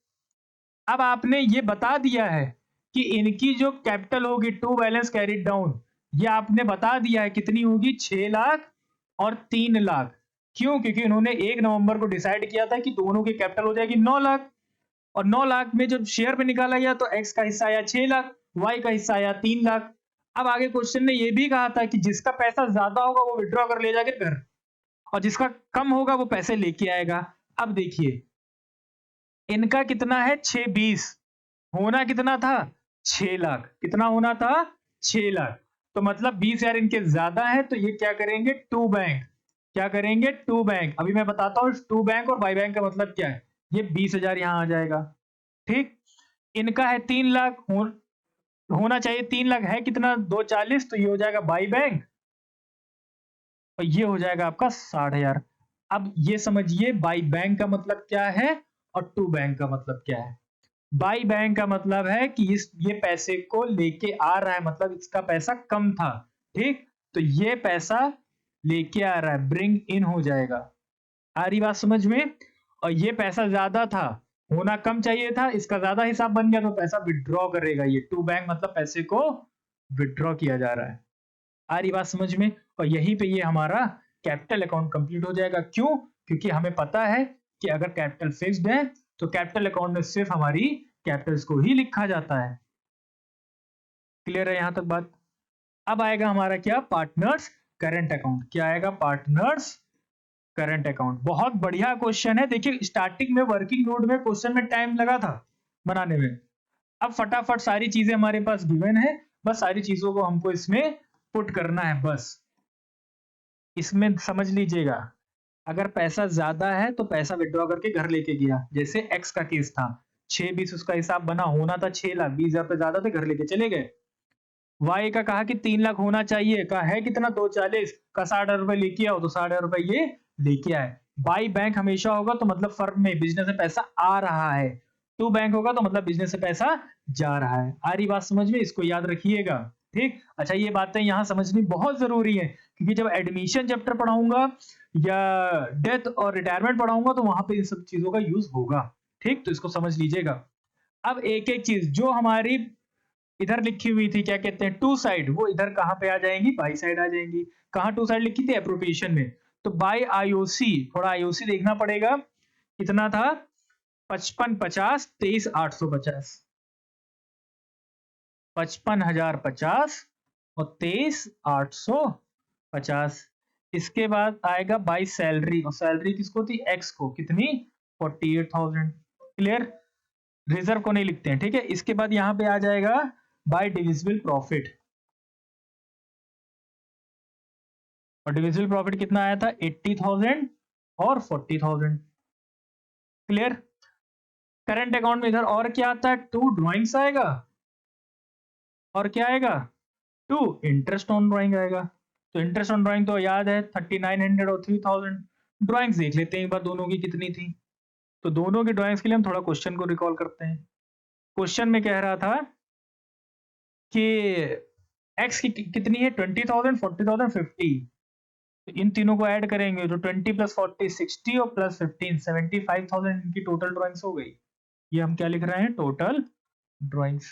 अब आपने ये बता दिया है कि इनकी जो कैपिटल होगी टू बैलेंस कैरिड डाउन, ये आपने बता दिया है कितनी होगी 6 लाख और 3 लाख। क्यों? क्योंकि उन्होंने 1 नवंबर को डिसाइड किया था कि दोनों की कैपिटल हो जाएगी 9 लाख, और 9 लाख में जब शेयर पे निकाला गया तो एक्स का हिस्सा आया 6 लाख, वाई का हिस्सा आया 3 लाख। अब आगे क्वेश्चन ने यह भी कहा था कि जिसका पैसा ज्यादा होगा वो विड्रॉ कर ले जाके घर, और जिसका कम होगा वो पैसे लेके आएगा। अब देखिए इनका कितना है 6,20, होना कितना था 6 लाख, कितना होना था 6 लाख, तो मतलब 20,000 इनके ज्यादा है, तो ये क्या करेंगे टू बैंक, क्या करेंगे टू बैंक। अभी मैं बताता हूं टू बैंक और बाई बैंक का मतलब क्या है। ये 20,000 यहां आ जाएगा, ठीक। इनका है 3 लाख, होना चाहिए 3 लाख, है कितना 240, तो ये हो जाएगा बाई बैंक और ये हो जाएगा आपका 60,000। अब ये समझिए बाई बैंक का मतलब क्या है और टू बैंक का मतलब क्या है। बाई बैंक का मतलब है कि ये पैसे को लेके आ रहा है, मतलब इसका पैसा कम था, ठीक, तो ये पैसा लेके आ रहा है, ब्रिंग इन हो जाएगा। आ रही बात समझ में। और ये पैसा ज्यादा था, होना कम चाहिए था, इसका ज्यादा हिसाब बन गया तो पैसा विड्रॉ करेगा। ये टू बैंक मतलब पैसे को विड्रॉ किया जा रहा है। आ रही बात समझ में। और यहीं पे ये हमारा कैपिटल अकाउंट कंप्लीट हो जाएगा। क्यों? क्योंकि हमें पता है कि अगर कैपिटल फिक्स्ड है तो कैपिटल अकाउंट में सिर्फ हमारी कैपिटल्स को ही लिखा जाता है। क्लियर है यहां तक बात। अब आएगा हमारा क्या पार्टनर्स करंट अकाउंट। क्या आएगा पार्टनर्स करंट अकाउंट। बहुत बढ़िया क्वेश्चन है। देखिए स्टार्टिंग में वर्किंग नोट में क्वेश्चन में टाइम लगा था बनाने में, अब फटाफट सारी चीजें हमारे पास गिवन है, बस सारी चीजों को हमको इसमें पुट करना है। बस इसमें समझ लीजिएगा, अगर पैसा ज्यादा है तो पैसा विड्रॉ करके घर लेके गया, जैसे एक्स का केस था 6,20 उसका हिसाब बना, होना था 6 लाख, 20,000 रुपए ज्यादा थे घर लेके चले गए। वाई का कहा कि 3 लाख होना चाहिए, कहा है कितना 240 का 60,000 रुपए लेके आओ, तो 60,000 रुपए ये लेके आए। बाई बैंक हमेशा होगा तो मतलब फर्म में बिजनेस में पैसा आ रहा है, टू बैंक होगा तो मतलब बिजनेस से पैसा जा रहा है। आ रही बात समझ में, इसको याद रखिएगा, ठीक। अच्छा ये बातें यहां समझनी बहुत जरूरी है, क्योंकि जब एडमिशन चैप्टर पढ़ाऊंगा या डेथ और रिटायरमेंट पढ़ाऊंगा तो वहां पे इन सब चीजों का यूज होगा, ठीक, तो इसको समझ लीजिएगा। अब एक एक चीज जो हमारी इधर लिखी हुई थी क्या कहते हैं टू साइड, वो इधर कहां पे आ जाएंगी बाई साइड आ जाएंगी। कहाँ टू साइड लिखी थी? एप्रोप्रिएशन में। तो बाय आईओसी, थोड़ा आईओसी देखना पड़ेगा, कितना था? 5550 23,850, 55,050 और 23,850। इसके बाद आएगा बाय सैलरी, और सैलरी किसको थी? एक्स को, कितनी? 48,000। क्लियर? रिजर्व को नहीं लिखते हैं, ठीक है। इसके बाद यहाँ पे आ जाएगा बाय डिविजिबल प्रॉफिट, और डिविजिबल प्रॉफिट कितना आया था? 80,000 और 40,000। क्लियर? करंट अकाउंट में इधर और क्या आता है? टू ड्रॉइंग्स आएगा, और क्या आएगा? टू इंटरेस्ट ऑन ड्रॉइंग आएगा। तो इंटरेस्ट ऑन ड्रॉइंग तो याद है 3900 और 3000। ड्रॉइंग्स देख लेते हैं एक बार दोनों की कितनी थी। तो दोनों की ड्रॉइंग्स के लिए हम थोड़ा क्वेश्चन को रिकॉल करते हैं। क्वेश्चन में कह रहा था कि एक्स की कितनी है? 20,000, 40,000, 50। तो इन तीनों को ऐड करेंगे तो 20 प्लस 40 60 और प्लस 15 75,000 इनकी टोटल ड्रॉइंग्स हो गई। ये हम क्या लिख रहे हैं? Total drawings.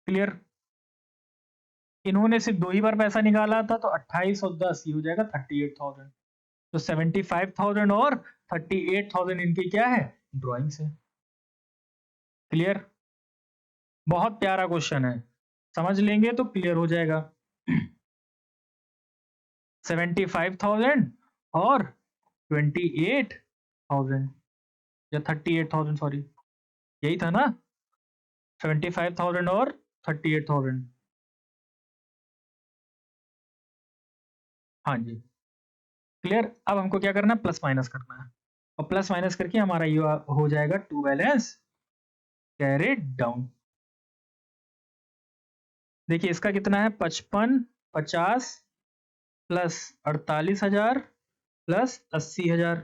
क्लियर? इन्होंने सिर्फ 2 ही बार पैसा निकाला था, तो 28 और 10 ये हो जाएगा 38,000। तो 75,000 और 38,000 इनकी क्या है? ड्रॉइंग्स है। क्लियर? बहुत प्यारा क्वेश्चन है, समझ लेंगे तो क्लियर हो जाएगा। 75,000 और 28,000 या 38,000, सॉरी यही था ना? 75,000 और 38,000। हाँ जी। क्लियर? अब हमको क्या करना है? प्लस माइनस करना है, और प्लस माइनस करके हमारा ये हो जाएगा टू बैलेंस कैरिड डाउन। देखिए इसका कितना है? 55 50 प्लस 48,000 प्लस 80,000,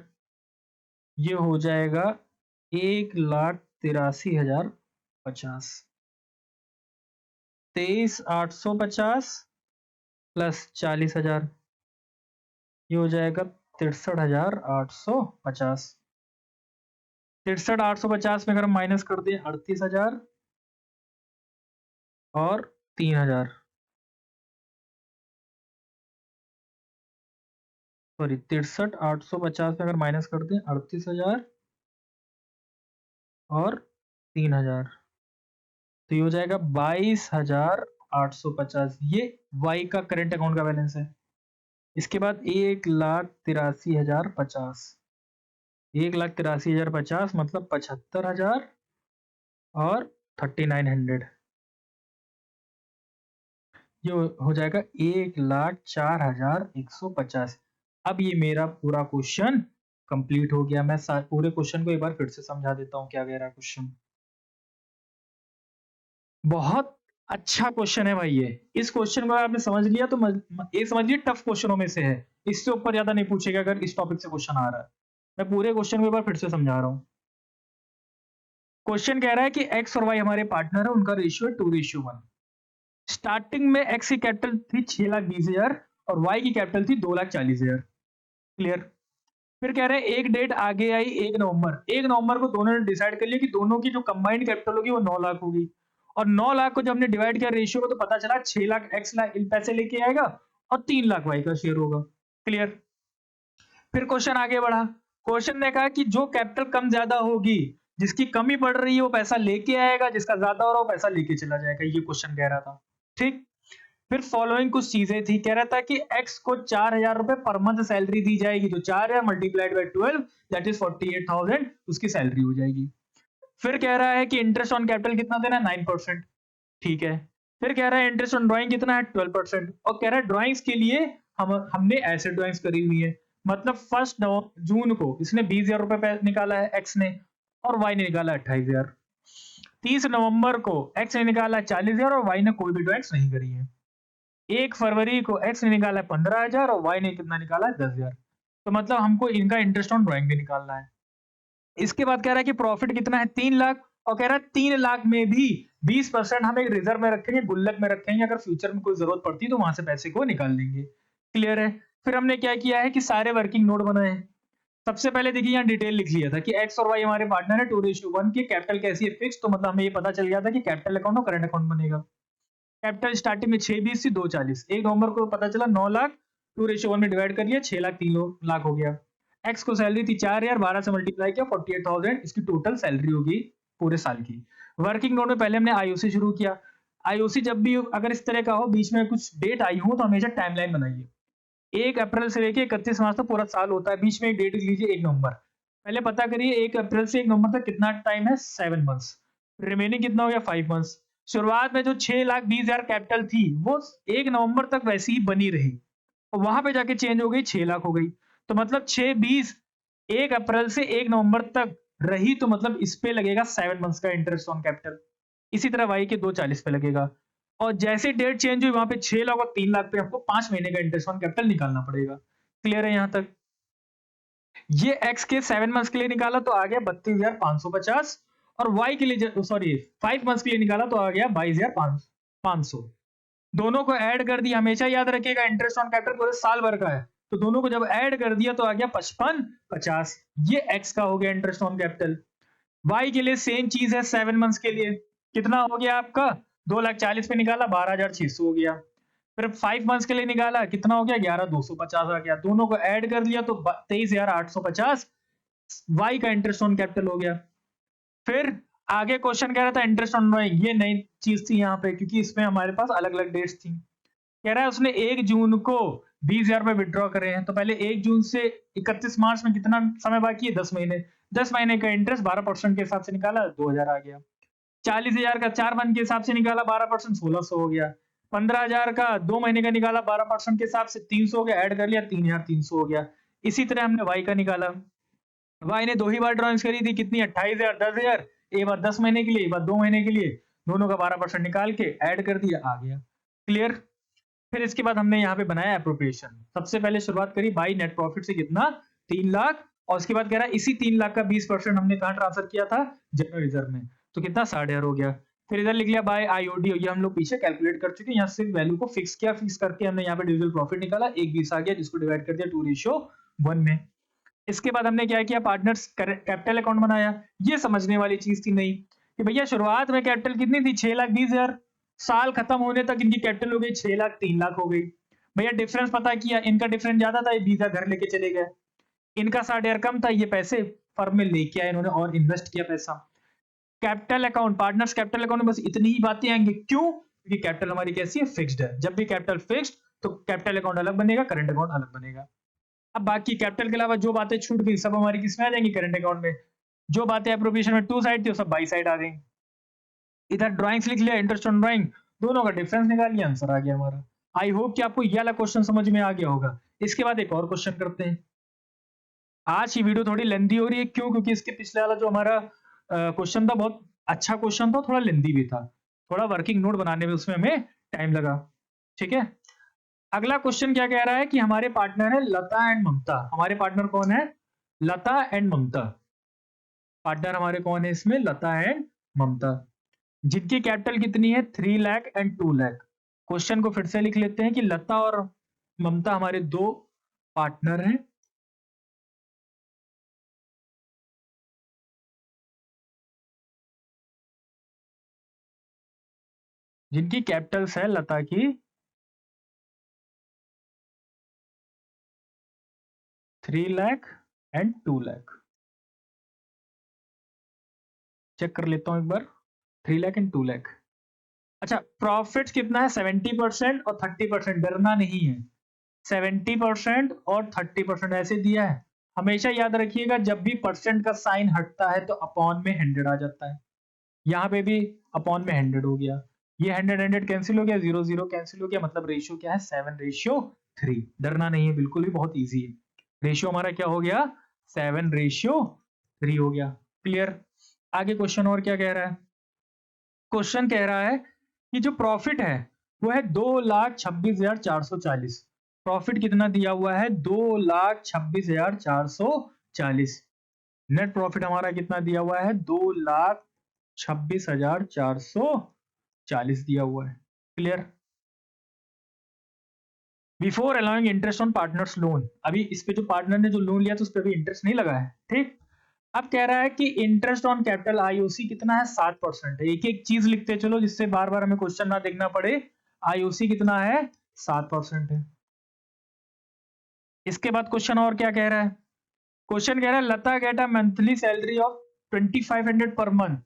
ये हो जाएगा 1,83,050। 23,850 प्लस 40,000, ये हो जाएगा 63,850। 63,850 में अगर हम माइनस कर दें 38,000 और 3,000, सॉरी 63,850 में अगर माइनस कर दें 38,000 और 3,000, तो ये हो जाएगा 22,850। ये वाई का करंट अकाउंट का बैलेंस है। इसके बाद 1,83,050, 1,83,050 मतलब 75,000 और 3900, ये हो जाएगा 1,04,150। अब ये मेरा पूरा क्वेश्चन कंप्लीट हो गया। मैं पूरे क्वेश्चन को एक बार फिर से समझा देता हूँ क्या कह रहा है क्वेश्चन। बहुत अच्छा क्वेश्चन है भाई ये। इस क्वेश्चन को आपने समझ लिया तो ये समझ लिया टफ क्वेश्चनों में से है। इससे ऊपर ज्यादा नहीं पूछेगा अगर इस टॉपिक से क्वेश्चन आ रहा है। मैं पूरे क्वेश्चन को एक बार फिर से समझा रहा हूँ। क्वेश्चन कह रहा है कि एक्स और वाई हमारे पार्टनर है, उनका रेशियो है 2:1। स्टार्टिंग में एक्स की कैपिटल थी 6,20,000 और वाई की कैपिटल थी 2,40,000। क्लियर? फिर कह रहे हैं एक डेट आगे आई 1 नवंबर। 1 नवंबर को दोनों ने डिसाइड कर लिया कि दोनों की जो कंबाइंड कैपिटल होगी वो 9 लाख होगी, और 9 लाख को जब हमने डिवाइड किया रेशियो को तो पता चला 6 लाख एक्स पैसे लेके आएगा और 3 लाख वाई का शेयर होगा। क्लियर? फिर क्वेश्चन आगे बढ़ा। क्वेश्चन ने कहा कि जो कैपिटल कम ज्यादा होगी, जिसकी कमी पड़ रही है वो पैसा लेके आएगा, जिसका ज्यादा हो रहा है वो पैसा लेके चला जाएगा। ये क्वेश्चन कह रहा था। ठीक। फिर फॉलोइंग कुछ चीजें थी। कह रहा था कि एक्स को 4,000 रुपए पर मंथ सैलरी दी जाएगी, तो 4,000 मल्टीप्लाइड बाई 12 दैट इज 48,000 उसकी सैलरी हो जाएगी। फिर कह रहा है कि इंटरेस्ट ऑन कैपिटल कितना देना है? 9%। ठीक है। फिर कह रहा है इंटरेस्ट ऑन ड्राइंग कितना है? 12%। और कह रहा है ड्राइंग्स के लिए हमने एसेट ड्राइंग्स करी हुई है। मतलब 1 जून को इसने 20,000 रुपए निकाला है एक्स ने, और वाई ने निकाला 28,000। 30 नवंबर को एक्स ने निकाला 40,000 और वाई ने कोई भी ड्राइंग्स नहीं करी है। 1 फरवरी को एक्स ने निकाला है 15,000 और वाई ने कितना निकाला है? 10,000। तो मतलब हमको इनका इंटरेस्ट ऑन ड्राइंग भी निकालना है। इसके बाद कह रहा है कि प्रॉफिट कितना है? 3 लाख, और कह रहा है 3 लाख में भी 20% हम एक रिजर्व में रखेंगे, गुल्लक में रखेंगे, अगर फ्यूचर में कोई जरूरत पड़ती तो वहां से पैसे को निकाल लेंगे। क्लियर है? फिर हमने क्या किया है कि सारे वर्किंग नोट बनाए हैं। सबसे पहले देखिए यहाँ डिटेल लिख लिया था कि एक्स और वाई हमारे पार्टनर है 2:1 की। कैपिटल कैसी है? फिक्स। तो मतलब हमें ये पता चल गया था कि कैपिटल अकाउंट और करंट अकाउंट बनेगा। कैपिटल स्टार्टिंग में 620 थी, 240। 1 नवंबर को पता चला 9 लाख, 2:1 में डिवाइड कर लिया, 6 लाख 3 लाख हो गया। एक्स को सैलरी थी 4000, 12 से मल्टीप्लाई किया 48,000, इसकी टोटल सैलरी होगी पूरे साल की। वर्किंग नोट में पहले हमने आईओसी शुरू किया। आईओसी जब भी अगर इस तरह का हो, बीच में कुछ डेट आई हो, तो हमेशा टाइमलाइन बनाइए। 1 अप्रैल से लेके 31 मार्च तक पूरा साल होता है, बीच में एक डेट लीजिए 1 नवंबर। पहले पता करिए 1 अप्रैल से 1 नवंबर तक कितना टाइम है, 7 मंथ्स। रिमेनिंग कितना हो गया, 5 मंथ्स। शुरुआत में जो 6,20,000 कैपिटल थी, वो 1 नवंबर तक वैसी ही बनी रही, और वहां पे जाके चेंज हो गई, 6 लाख हो गई। तो मतलब 620 1 अप्रैल से 1 नवंबर तक रही, तो मतलब इस पे लगेगा 7 मंथ्स का इंटरेस्ट ऑन कैपिटल। इसी तरह वाई के 240 पे लगेगा, और जैसे डेट चेंज हुई वहां पे 6 लाख और 3 लाख पे आपको 5 महीने का इंटरेस्ट ऑन कैपिटल निकालना पड़ेगा। क्लियर है यहां तक? ये एक्स के 7 मंथ्स के लिए निकाला तो आ गया 32,550, और वाई के लिए, सॉरी 5 मंथ्स के लिए निकाला तो आ गया 22,500। दोनों को ऐड कर दिया, हमेशा याद रखिएगा इंटरेस्ट ऑन कैपिटल पूरे साल भर का है, तो दोनों को जब ऐड कर दिया तो आ गया 55,50। ये एक्स का हो गया इंटरेस्ट ऑन कैपिटल। वाई के लिए सेम चीज है, 7 मंथ्स के लिए कितना हो गया आपका, 2,40,000 पे निकाला 12,600 हो गया। फिर 5 मंथ्स के लिए निकाला, कितना हो गया, 11,250 आ गया। दोनों को ऐड कर लिया तो 23,850 वाई का इंटरेस्ट ऑन कैपिटल हो गया। फिर आगे क्वेश्चन कह रहा था इंटरेस्ट ऑन ड्राइंग, ये नई चीज थी यहाँ पे, क्योंकि इसमें हमारे पास अलग अलग डेट्स थी। कह रहा है उसने 1 जून को 20,000 रुपए विड्रॉ करे हैं, तो पहले 1 जून से 31 मार्च में कितना समय बाकी है, 10 महीने। 10 महीने का इंटरेस्ट 12% के हिसाब से निकाला, 2,000 आ गया। 40,000 का 4 मंथ के हिसाब से निकाला 12%, 1,600 हो गया। 15,000 का 2 महीने का निकाला 12% के हिसाब से 300 हो गया, ऐड कर लिया 3,300 हो गया। इसी तरह हमने वाई का निकाला। वाई ने 2 ही बार ड्रॉइंग्स करी थी, कितनी, 28,000, 10,000, एक बार 10 महीने के लिए, एक बार 2 महीने के लिए। दोनों का 12% निकाल के ऐड कर दिया, आ गया। क्लियर? फिर इसके बाद हमने यहाँ पे बनाया एप्रोप्रिएशन। सबसे पहले शुरुआत करी बाई नेट प्रॉफिट से, कितना, 3 लाख, और उसके बाद कह रहा है इसी 3 लाख का 20% हमने कहाँ ट्रांसफर किया था, जनरल रिजर्व में, तो कितना, 8,500 हो गया। फिर इधर लिख लिया बाय आईओडी, ये हम लोग पीछे कैलकुलेट कर चुके हैं, यहाँ सिर्फ वैल्यू को फिक्स किया, फिक्स करके हमने यहाँ पे डिविजिबल प्रॉफिट निकाला, 1/20 आ गया, जिसको डिवाइड कर दिया 2:1 में। इसके बाद हमने क्या किया, पार्टनर्स कैपिटल अकाउंट बनाया। ये समझने वाली चीज थी नहीं कि भैया शुरुआत में कैपिटल कितनी थी, 6,20,000, साल खत्म होने तक इनकी कैपिटल हो गई 6 लाख, 3 लाख हो गई। भैया डिफरेंस पता किया, इनका डिफरेंस ज्यादा था, ये 20,000 घर लेके चले गए। इनका 60,000 कम था, ये पैसे फर्म में लेके आए इन्होंने और इन्वेस्ट किया पैसा। Capital account, partners capital account में बस इतनी ही बातें आएंगी, क्यों, क्योंकि कैपिटल हमारी कैसी है, फिक्स्ड है। जब भी कैपिटल फिक्स्ड, तो कैपिटल अकाउंट अलग बनेगा, करंट अकाउंट अलग बनेगा। अब बाकी कैपिटल के अलावा जो बातें छूट गई, सब हमारी किसमें आ जाएंगी, करंट अकाउंट में। जो बातें एप्रोप्रिएशन में टू साइड थी, वो सब बाई साइड आ गई। इधर ड्राइंग्स लिख लिया, इंटरेस्ट ऑन ड्राइंग, दोनों का डिफरेंस निकाल लिया, आंसर आ गया हमारा। आई होप कि आपको ये वाला क्वेश्चन समझ में आ गया होगा। इसके बाद एक और क्वेश्चन करते हैं। आज की वीडियो थोड़ी लेंदी हो रही है, क्यों, क्योंकि इसके पिछले वाला जो हमारा क्वेश्चन था, बहुत अच्छा क्वेश्चन था, थोड़ा लेंदी भी था, थोड़ा वर्किंग नोट बनाने में उसमें हमें टाइम लगा। ठीक है, अगला क्वेश्चन क्या कह रहा है कि हमारे पार्टनर है लता एंड ममता। हमारे पार्टनर कौन है, लता एंड ममता। पार्टनर हमारे कौन है इसमें, लता एंड ममता, जिनकी कैपिटल कितनी है, 3 लाख एंड 2 लाख। क्वेश्चन को फिर से लिख लेते हैं कि लता और ममता हमारे दो पार्टनर हैं, जिनकी कैपिटल्स है लता की 3 लाख एंड 2 लाख। चेक कर लेता हूं एक बार, 3 लाख एंड 2 लाख। अच्छा, प्रॉफिट कितना है, 70% और 30%, डरना नहीं है। 70% और 30% ऐसे दिया है। हमेशा याद रखिएगा, जब भी परसेंट का साइन हटता है तो अपॉन में 100 आ जाता है। यहाँ पे भी अपॉन में 100 हो गया, ये 100 कैंसिल हो गया, 0 0 कैंसिल हो गया, मतलब रेशियो क्या है, 7:3। डरना नहीं है, बिल्कुल भी, बहुत इजी है। रेशियो हमारा क्या हो गया, 7:3 हो गया। क्लियर? आगे क्वेश्चन और क्या कह रहा है, क्वेश्चन कह रहा है कि जो प्रॉफिट है वो है 2,26,440। प्रॉफिट कितना दिया हुआ है, 2,26,440। नेट प्रॉफिट हमारा कितना दिया हुआ है, 2,26,440 दिया हुआ है। Clear? Before allowing interest on partners loan, अभी इस पे जो पार्टनर ने जो लोन लिया तो उस पर भी इंटरेस्ट नहीं लगा है। ठीक, अब कह रहा है कि इंटरेस्ट ऑन कैपिटल आईओसी कितना है 7% है। एक एक चीज लिखते चलो जिससे बार बार हमें क्वेश्चन ना देखना पड़े। आईओसी कितना है 7% है। इसके बाद क्वेश्चन और क्या कह रहा है, क्वेश्चन कह रहा है Lata get a monthly salary of 2500 per month.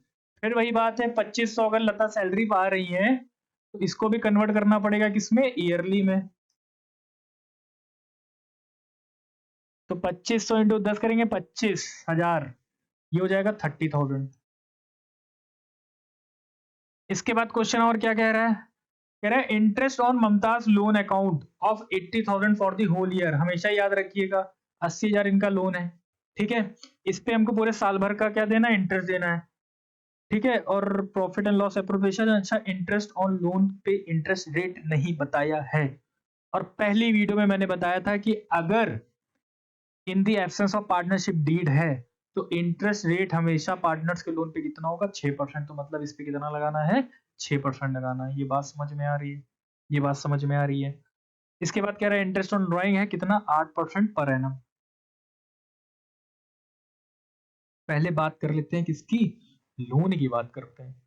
फिर वही बात है 2500 अगर लता सैलरी पा रही है तो इसको भी कन्वर्ट करना पड़ेगा किसमें, ईयरली में। तो 2500 इंटू 10 करेंगे 25,000, ये हो जाएगा 30,000। इसके बाद क्वेश्चन और क्या कह रहा है, कह रहा है interest on Mumtaz loan account of 80,000 for the whole year. हमेशा याद रखिएगा 80,000 इनका लोन है, ठीक है। इस पे हमको पूरे साल भर का क्या देना है, इंटरेस्ट देना है, ठीक है। और प्रॉफिट एंड लॉस एप्रोप्रिएशन, अच्छा इंटरेस्ट ऑन लोन पे इंटरेस्ट रेट नहीं बताया है। और पहली वीडियो में मैंने बताया था कि अगर in the absence of partnership deed है तो इंटरेस्ट रेट हमेशा पार्टनर्स के लोन पे कितना होगा, 6%। तो मतलब इस पे कितना लगाना है, 6% लगाना है। ये बात समझ में आ रही है, ये बात समझ में आ रही है। इसके बाद कह रहा है इंटरेस्ट ऑन ड्राइंग है कितना, 8% पर एनम। पहले बात कर लेते हैं किसकी, लोन की बात करते हैं।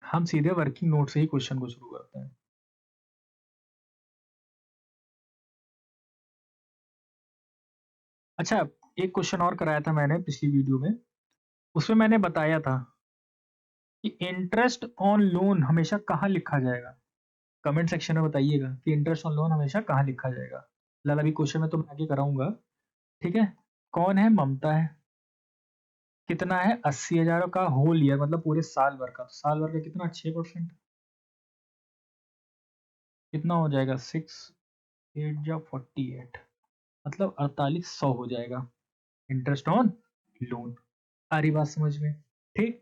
हम सीधे वर्किंग नोट से ही क्वेश्चन को शुरू करते हैं। अच्छा, एक क्वेश्चन और कराया था मैंने पिछली वीडियो में, उसमें मैंने बताया था कि इंटरेस्ट ऑन लोन हमेशा कहाँ लिखा जाएगा। कमेंट सेक्शन में बताइएगा कि इंटरेस्ट ऑन लोन हमेशा कहाँ लिखा जाएगा। फिलहाल अभी क्वेश्चन में तो मैं आगे कराऊंगा, ठीक है। कौन है, ममता है। कितना है, 80,000 का होल ईयर, मतलब पूरे साल भर का। तो साल भर का कितना, 6%। कितना हो जाएगा, 6 8 जा 48, मतलब 4800 हो जाएगा इंटरेस्ट ऑन लोन। आ रही बात समझ में, ठीक।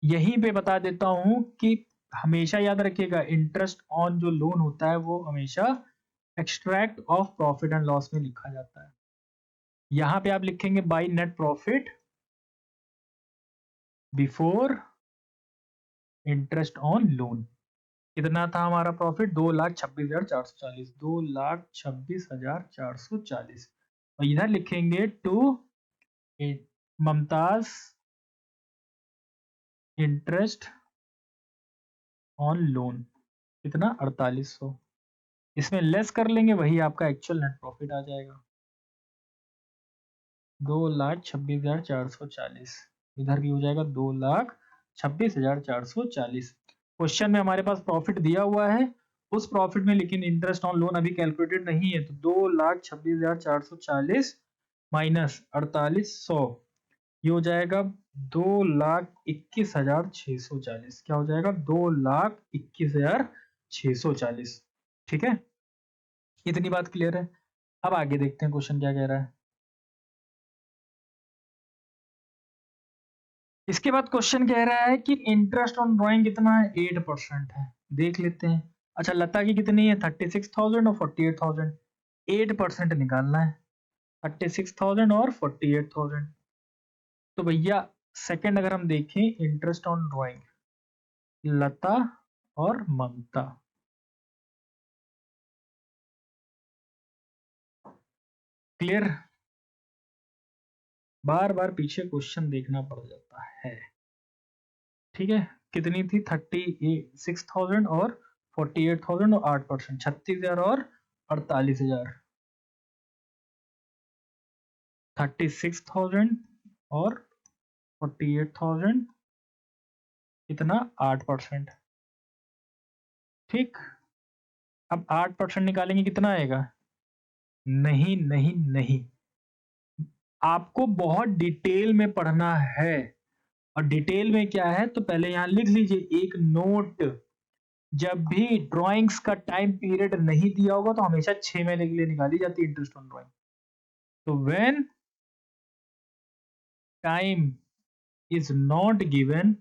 यहीं पे बता देता हूं कि हमेशा याद रखिएगा इंटरेस्ट ऑन जो लोन होता है वो हमेशा extract of profit and loss में लिखा जाता है। यहां पे आप लिखेंगे by net profit before interest on loan. कितना था हमारा प्रॉफिट, 2,26,440, 2,26,440। और इधर लिखेंगे to Mumtaz interest on loan, कितना 4800। इसमें लेस कर लेंगे, वही आपका एक्चुअल नेट प्रॉफिट आ जाएगा, 2,26,440। इधर भी हो जाएगा 2,26,440। क्वेश्चन में हमारे पास प्रॉफिट दिया हुआ है उस प्रॉफिट में, लेकिन इंटरेस्ट ऑन लोन अभी कैलकुलेटेड नहीं है। तो 2,26,440 माइनस 4800, ये हो जाएगा 2,21,640। क्या हो जाएगा, 2,21,640, ठीक है। इतनी बात क्लियर है। अब आगे देखते हैं क्वेश्चन क्या कह रहा है। इसके बाद क्वेश्चन कह रहा है कि इंटरेस्ट ऑन ड्राइंग कितना है, 8% है। देख लेते हैं। अच्छा, लता की कितनी है, 36,000 और 48,000। 8% निकालना है, 36,000 और 48,000। तो भैया सेकंड अगर हम देखें, इंटरेस्ट ऑन ड्राइंग लता और ममता, क्लियर। बार बार पीछे क्वेश्चन देखना पड़ जाता है, ठीक है। कितनी थी, 36,000 और 48,000 और 8%, 36,000 और 48,000। 36,000 और 48,000, इतना 8%, ठीक। अब 8% निकालेंगे कितना आएगा, नहीं नहीं नहीं, आपको बहुत डिटेल में पढ़ना है। और डिटेल में क्या है, तो पहले यहां लिख लीजिए एक नोट। जब भी ड्राइंग्स का टाइम पीरियड नहीं दिया होगा तो हमेशा 6 महीने के लिए निकाली जाती है इंटरेस्ट ऑन ड्राइंग। तो when time is not given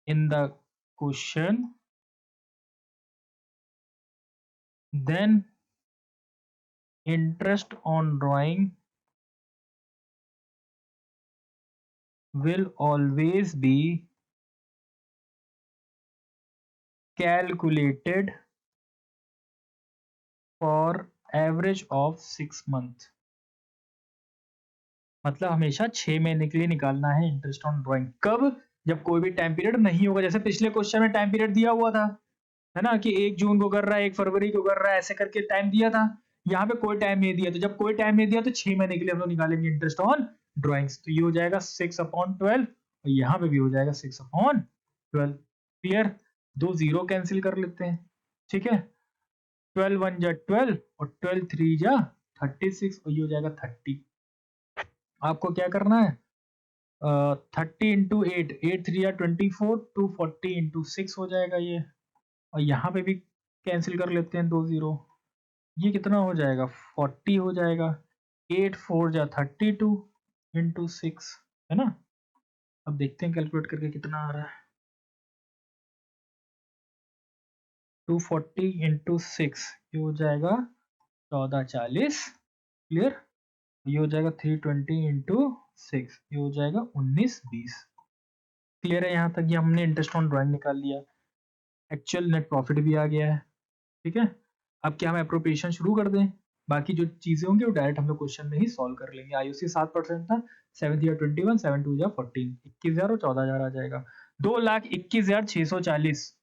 in the question, then interest on drawing will always be calculated for average of 6 months। मतलब हमेशा 6 महीने के लिए निकालना है इंटरेस्ट ऑन ड्राइंग। कब? जब कोई भी टाइम पीरियड नहीं होगा। जैसे पिछले क्वेश्चन में टाइम पीरियड दिया हुआ था, है ना, कि 1 जून को कर रहा है, 1 फरवरी को कर रहा है, ऐसे करके टाइम दिया था। यहाँ पे कोई टाइम नहीं दिया, तो जब कोई टाइम नहीं दिया तो 6 महीने के लिए हम लोग निकालेंगे इंटरेस्ट ऑन ड्राइंग्स। तो ये हो जाएगा 6/12 और यहाँ पे भी हो जाएगा 6/12। क्लियर? 2 जीरो कैंसिल कर लेते हैं, ठीक है। 12 1 जा 12 और 12 3 जा 36 और ये हो जाएगा 30। आपको क्या करना है? 30 इंटू 8, 8 3 या 24, 240 इंटू 6 हो जाएगा ये। और यहाँ पे भी कैंसिल कर लेते हैं 2 जीरो। ये कितना हो जाएगा? 40 हो जाएगा। 8 4 जा 32 इंटू 6, है ना। अब देखते हैं कैलकुलेट करके कितना आ रहा है। 240 इंटू 6 ये हो जाएगा 1440। क्लियर? ये हो जाएगा 320 इंटू 6 ये हो जाएगा 1920। क्लियर है? यहाँ तक ये हमने इंटरेस्ट ऑन ड्राइंग निकाल लिया। एक्चुअल नेट प्रॉफिट भी आ गया है, ठीक है। अब क्या हम एप्रोप्रिएशन शुरू कर दें? बाकी जो चीजें होंगी वो डायरेक्ट हम लोग क्वेश्चन में ही सॉल्व कर लेंगे। आईओसी 7% था, 7 या 21, 7 2 या 14, 21,000 और 14,000 आ जाएगा। 2,21,640,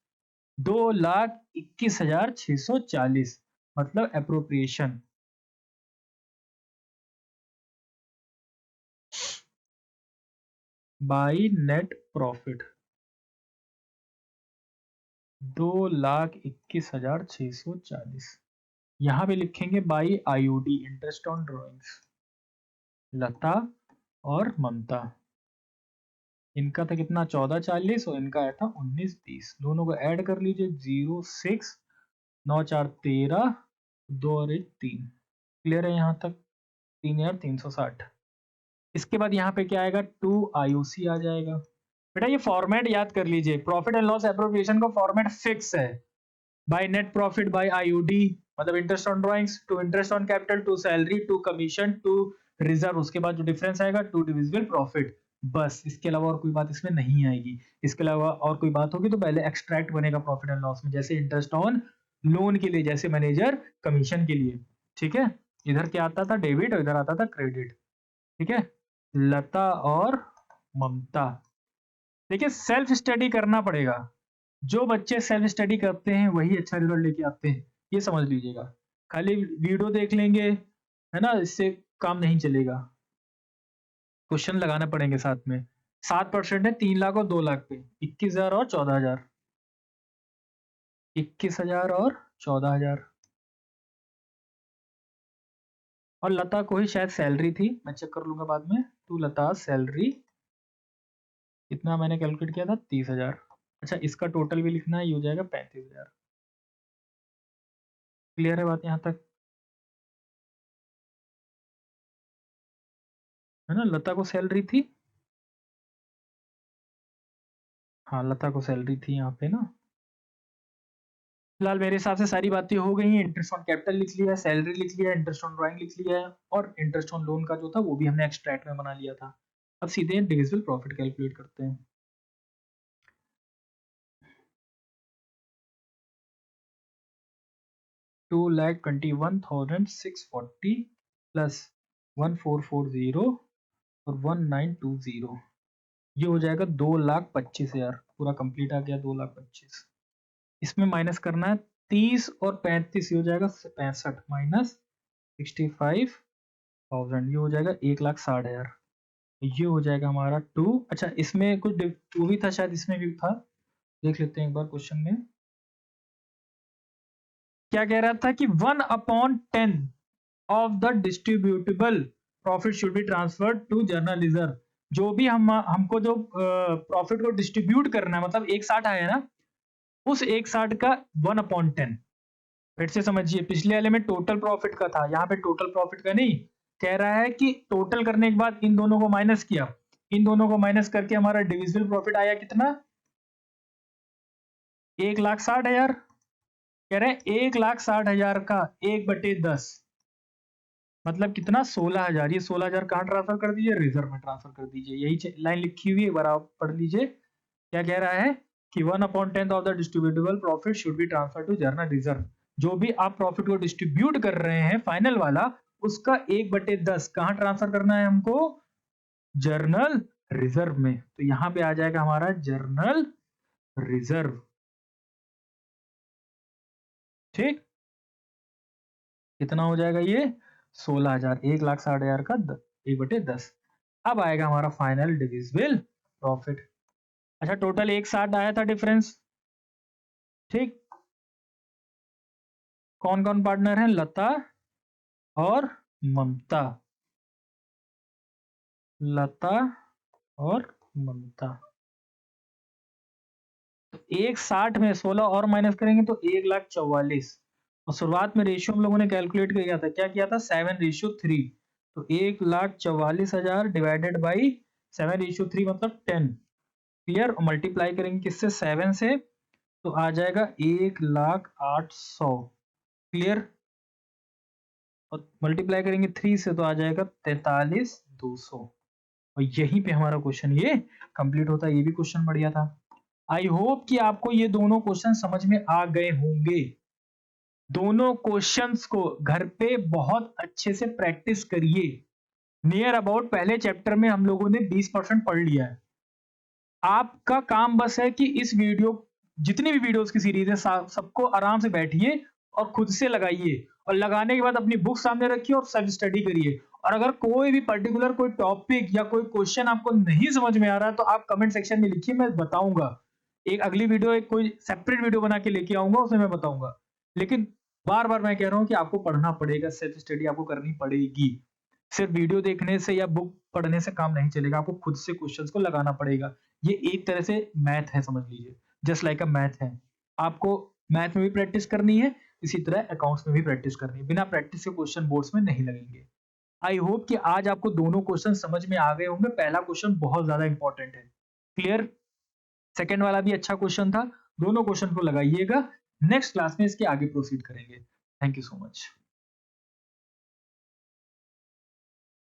2,21,640 मतलब एप्रोप्रिएशन। By net profit 2,21,640। यहाँ पे लिखेंगे by IOD interest on drawings. Lata और ममता, इनका था कितना? 1440 और इनका आया था 1920। दोनों को ऐड कर लीजिए। 06 9 4 13 2 और 1 3। क्लियर है यहाँ तक? 3,360। इसके बाद यहाँ पे क्या आएगा? 2 आईओसी आ जाएगा। बेटा ये फॉर्मेट याद कर लीजिए, प्रॉफिट एंड लॉस एप्रोप्रिएशन का फॉर्मेट फिक्स है। By net profit by IOD मतलब interest on drawings, to interest on capital, to salary, to commission, to reserve. उसके बाद जो डिफरेंस आएगा टू डिविजिबल प्रॉफिट। बस इसके अलावा और कोई बात इसमें नहीं आएगी। इसके अलावा और कोई बात होगी तो पहले एक्सट्रैक्ट बनेगा प्रॉफिट एंड लॉस में, जैसे इंटरेस्ट ऑन लोन के लिए, जैसे मैनेजर कमीशन के लिए, ठीक है। इधर क्या आता था? डेबिट, और इधर आता था क्रेडिट, ठीक है। लता और ममता। देखिए सेल्फ स्टडी करना पड़ेगा। जो बच्चे सेल्फ स्टडी करते हैं वही अच्छा रिजल्ट लेके आते हैं, ये समझ लीजिएगा। खाली वीडियो देख लेंगे, है ना, इससे काम नहीं चलेगा। क्वेश्चन लगाने पड़ेंगे साथ में। 7% है 3 लाख और 2 लाख पे, 21,000 और 14,000, 21,000 और 14,000। और लता को ही शायद सैलरी थी, मैं चेक कर लूंगा बाद में। तो लता सैलरी कितना मैंने कैलकुलेट किया था? 30,000। अच्छा इसका टोटल भी लिखना है, ये हो जाएगा 35,000। क्लियर है बात यहाँ तक? है ना, लता को सैलरी थी। हाँ लता को सैलरी थी यहाँ पे ना। फिलहाल मेरे हिसाब से सारी बातें हो गई हैं। इंटरेस्ट ऑन कैपिटल लिख लिया है, सैलरी लिख लिया है, इंटरेस्ट ऑन ड्राइंग लिख लिया है, और इंटरेस्ट ऑन लोन का जो था वो भी हमने एक्सट्रैक्ट में बना लिया था। अब सीधे डिविजिबल प्रॉफिट कैलकुलेट करते हैं। $2,21,640 प्लस 1,440 और 1,920, ये हो जाएगा 2,25,000। पूरा कंप्लीट आ गया 2,25,000। इसमें माइनस करना है 30 और 35, ये हो जाएगा 65 माइनस 65,000, ये हो जाएगा 1,60,000। ये हो जाएगा हमारा 2। अच्छा इसमें कुछ वो भी था शायद, इसमें भी था, देख लेते हैं एक बार क्वेश्चन में क्या कह रहा था कि 1/10 of the distributable profit should be transferred to general reserve. जो भी हमको जो प्रॉफिट को डिस्ट्रीब्यूट करना है, मतलब 1/60 आया ना, उस 1/60 का 1/10। फिर से समझिए, पिछले वाले में टोटल प्रॉफिट का था, यहाँ पे टोटल प्रॉफिट का नहीं। कह रहा है कि टोटल करने के बाद इन दोनों को माइनस किया, इन दोनों को माइनस करके हमारा डिविजिबल प्रॉफिट आया कितना? 1,60,000। कह रहे हैं 1,60,000 का 1/10 मतलब कितना? 16,000। ये 16,000 कहाँ ट्रांसफर कर दीजिए? रिजर्व में ट्रांसफर कर दीजिए। यही लाइन लिखी हुई है, एक बार आप पढ़ लीजिए। क्या कह रहा है कि 1/10 of the distributable profit should be transfer to general reserve. जो भी आप प्रॉफिट को डिस्ट्रीब्यूट कर रहे हैं फाइनल वाला, उसका 1/10 कहाँ ट्रांसफर करना है हमको? जर्नल रिजर्व में। तो यहां पे आ जाएगा हमारा जर्नल रिजर्व। ठीक, कितना हो जाएगा ये 16,000, 1,60,000 का 1/10। अब आएगा हमारा फाइनल डिविजिबल प्रॉफिट। अच्छा, टोटल 160 आया था डिफरेंस। ठीक, कौन कौन पार्टनर है? लता और ममता। लता और ममता। तो 160 में 16 और माइनस करेंगे तो 1,44,000। और शुरुआत में रेशियो हम लोगों ने कैलकुलेट किया था, क्या किया था? 7:3। तो 1,44,000 डिवाइडेड बाई 7:3 मतलब 10। क्लियर? और मल्टीप्लाई करेंगे किससे? 7 से, तो आ जाएगा 1,08,100। क्लियर? और मल्टीप्लाई करेंगे 3 से तो आ जाएगा 43,200। और यहीं पे हमारा क्वेश्चन ये कंप्लीट होता है। ये भी क्वेश्चन बढ़िया था। आई होप कि आपको ये दोनों क्वेश्चन समझ में आ गए होंगे। दोनों क्वेश्चंस को घर पे बहुत अच्छे से प्रैक्टिस करिए। नियर अबाउट पहले चैप्टर में हम लोगों ने 20% पढ़ लिया है। आपका काम बस है कि इस वीडियो, जितनी भी वीडियोस की सीरीज है, सबको आराम से बैठिए और खुद से लगाइए। और लगाने के बाद अपनी बुक सामने रखिए और सेल्फ स्टडी करिए। और अगर कोई भी पर्टिकुलर कोई टॉपिक या कोई क्वेश्चन आपको नहीं समझ में आ रहा है तो आप कमेंट सेक्शन में लिखिए, मैं बताऊंगा। एक अगली वीडियो, एक कोई सेपरेट वीडियो बना के लेके आऊंगा, उसमें मैं बताऊंगा। लेकिन बार बार मैं कह रहा हूं कि आपको पढ़ना पड़ेगा, सेल्फ स्टडी आपको करनी पड़ेगी। सिर्फ वीडियो देखने से या बुक पढ़ने से काम नहीं चलेगा, आपको खुद से क्वेश्चंस को लगाना पड़ेगा। ये एक तरह से मैथ है, समझ लीजिए, जस्ट लाइक अ मैथ है। आपको मैथ में भी प्रैक्टिस करनी है, इसी तरह अकाउंट्स में भी प्रैक्टिस करनी है। बिना प्रैक्टिस के क्वेश्चन बोर्ड्स में नहीं लगेंगे। आई होप कि आज आपको दोनों क्वेश्चन समझ में आ गए होंगे। पहला क्वेश्चन बहुत ज्यादा इंपॉर्टेंट है। क्लियर? सेकंड वाला भी अच्छा क्वेश्चन था। दोनों क्वेश्चन को लगाइएगा। नेक्स्ट क्लास में इसके आगे प्रोसीड करेंगे। Thank you so much.